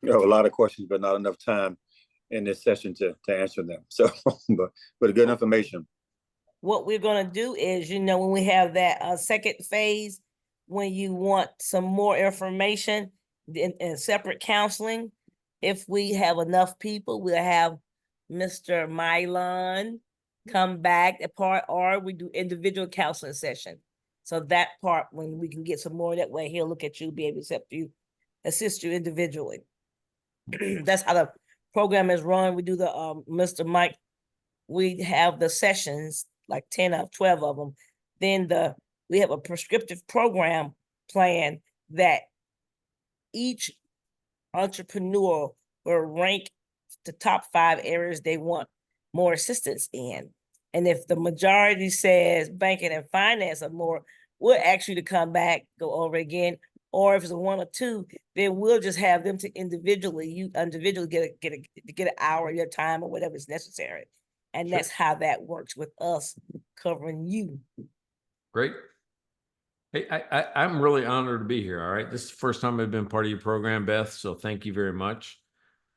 A lot of questions, but not enough time in this session to answer them. So, but good information. What we're gonna do is, when we have that second phase, when you want some more information and separate counseling, if we have enough people, we'll have Mr. Milan come back that part, or we do individual counseling session. So that part, when we can get some more, that way he'll look at you, be able to assist you individually. That's how the program is run. We do the Mr. Mike, we have the sessions, like 10 of 12 of them. Then we have a prescriptive program plan that each entrepreneur will rank the top 5 areas they want more assistance in. And if the majority says banking and finance are more, we'll ask you to come back, go over again. Or if it's 1 or 2, then we'll just have them to individually get an hour of your time or whatever is necessary. And Sure. that's how that works with us covering you. Great. Hey, I'm really honored to be here. All right. This is the first time I've been part of your program, Beth. So thank you very much.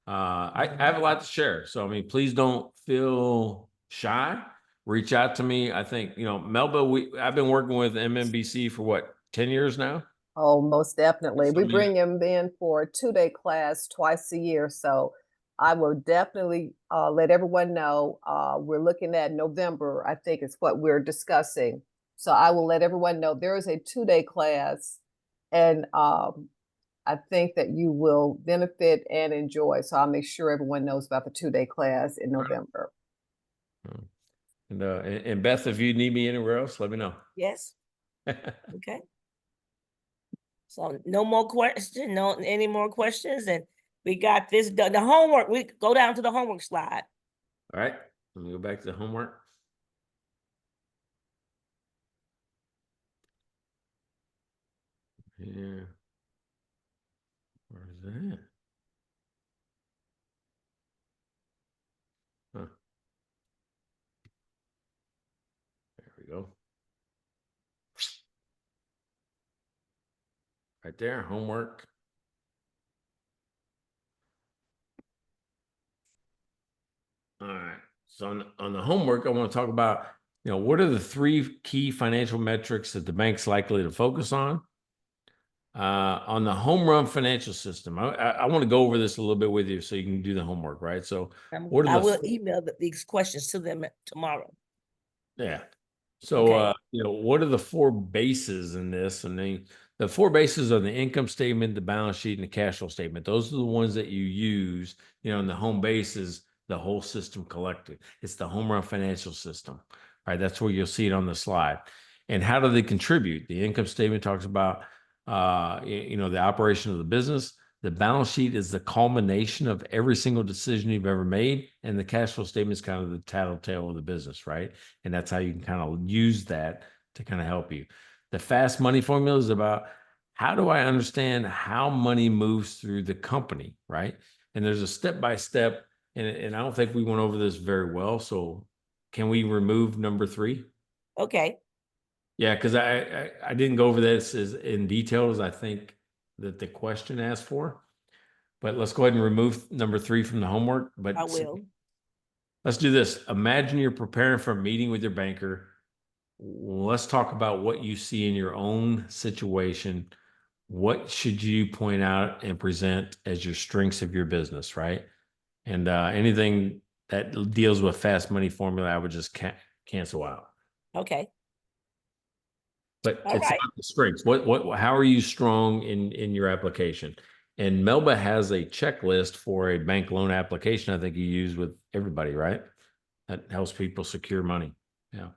I have a lot to share. So, I mean, please don't feel shy. Reach out to me. I think, Melba, I've been working with MMBC for what, 10 years now? Oh, most definitely. We So, bring him in for a 2-day class twice a year. So I will definitely let everyone know. We're looking at November, I think is what we're discussing. So I will let everyone know there is a 2-day class, and I think that you will benefit and enjoy. So I'll make sure everyone knows about the 2-day class in November. And Beth, if you need me anywhere else, let me know. Yes. Okay. So no more questions, any more questions, and we got this done. The homework, we go down to the homework slide. All right, let me go back to the homework. Yeah. Where is that? Huh. There we go. Right there, homework. All right. So on the homework, I want to talk about, what are the 3 key financial metrics that the bank's likely to focus on? On the home run financial system, I want to go over this a little bit with you so you can do the homework, right? So I will email these questions to them tomorrow. Yeah. So, Okay. what are the 4 bases in this? And the 4 bases are the income statement, the balance sheet, and the cash flow statement. Those are the ones that you use, and the home base is the whole system collected. It's the home run financial system, right? That's where you'll see it on the slide. And how do they contribute? The income statement talks about, the operation of the business. The balance sheet is the culmination of every single decision you've ever made. And the cash flow statement is kind of the tattletale of the business, right? And that's how you can kind of use that to kind of help you. The fast money formula is about, how do I understand how money moves through the company, right? And there's a step-by-step, and I don't think we went over this very well. So can we remove number 3? Okay. Yeah, because I didn't go over this as in detail as I think that the question asked for. But let's go ahead and remove number 3 from the homework. But I will. let's do this. Imagine you're preparing for a meeting with your banker. Let's talk about what you see in your own situation. What should you point out and present as your strengths of your business, right? And anything that deals with fast money formula, I would just cancel out. Okay. But All it's right. about the strengths. How are you strong in your application? And Melba has a checklist for a bank loan application. I think you use with everybody, right? That helps people secure money. Yeah.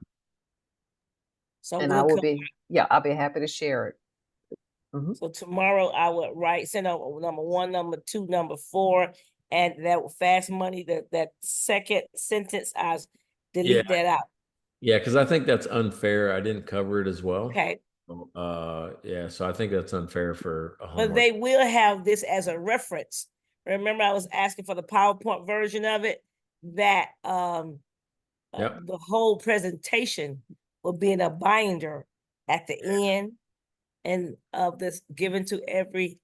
So And we'll I will come, be, I'll be happy to share it. Mhm. so tomorrow I would send out number 1, number 2, number 4, and that fast money, that second sentence, I delete that out. Yeah, because I think that's unfair. I didn't cover it as well. Okay. Yeah, so I think that's unfair for a But homework. they will have this as a reference. Remember, I was asking for the PowerPoint version of it, that Yep. the whole presentation will be in a binder at the end and of this given to every.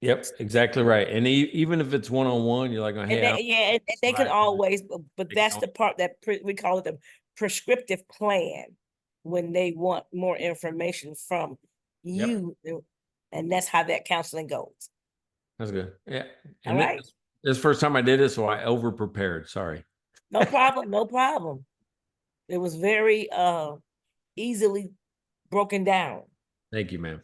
Yep, exactly right. And even if it's one-on-one, you're like, oh, hey, And they can slide. always, but They that's can the part that we call it the prescriptive plan, when they want more information from you, and that's how that counseling goes. That's good. Yeah. All And right. this is the first time I did it, so I over prepared. Sorry. No problem, no problem. It was very easily broken down. Thank you, ma'am.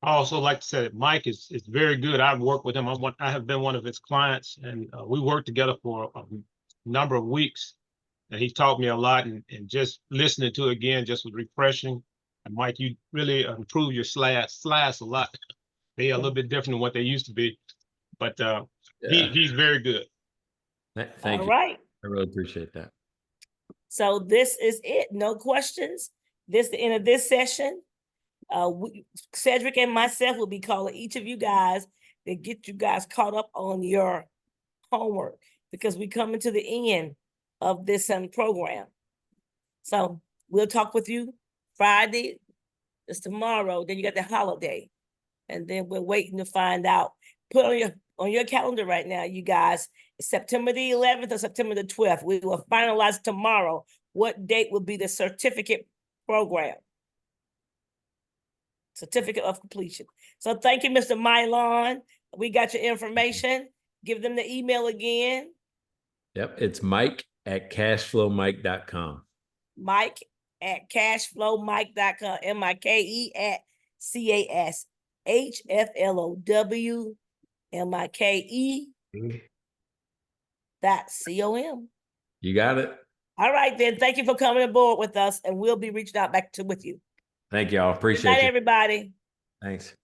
I also like to say that Mike is very good. I've worked with him. I have been one of his clients, and we worked together for a number of weeks. And he taught me a lot, and just listening to it again just was refreshing. And Mike, you really improved your slides a lot. They are a little bit different than what they used to be, but he's very good. Thank All you. right. I really appreciate that. So this is it. No questions. This the end of this session. Cedric and myself will be calling each of you guys to get you guys caught up on your homework, because we coming to the end of this program. So we'll talk with you Friday. It's tomorrow. Then you got the holiday, and then we're waiting to find out. Put on your calendar right now, you guys. September the 11th or September the 12th. We will finalize tomorrow what date will be the certificate program. Certificate of completion. So thank you, Mr. Milan. We got your information. Give them the email again. Yep. It's Mike@cashflowmike.com. Mike@cashflowmike.com. MikeCashflowMike.com. You got it. All right, then. Thank you for coming aboard with us, and we'll be reaching out back with you. Thank y'all. Good Appreciate night, you. everybody. Thanks.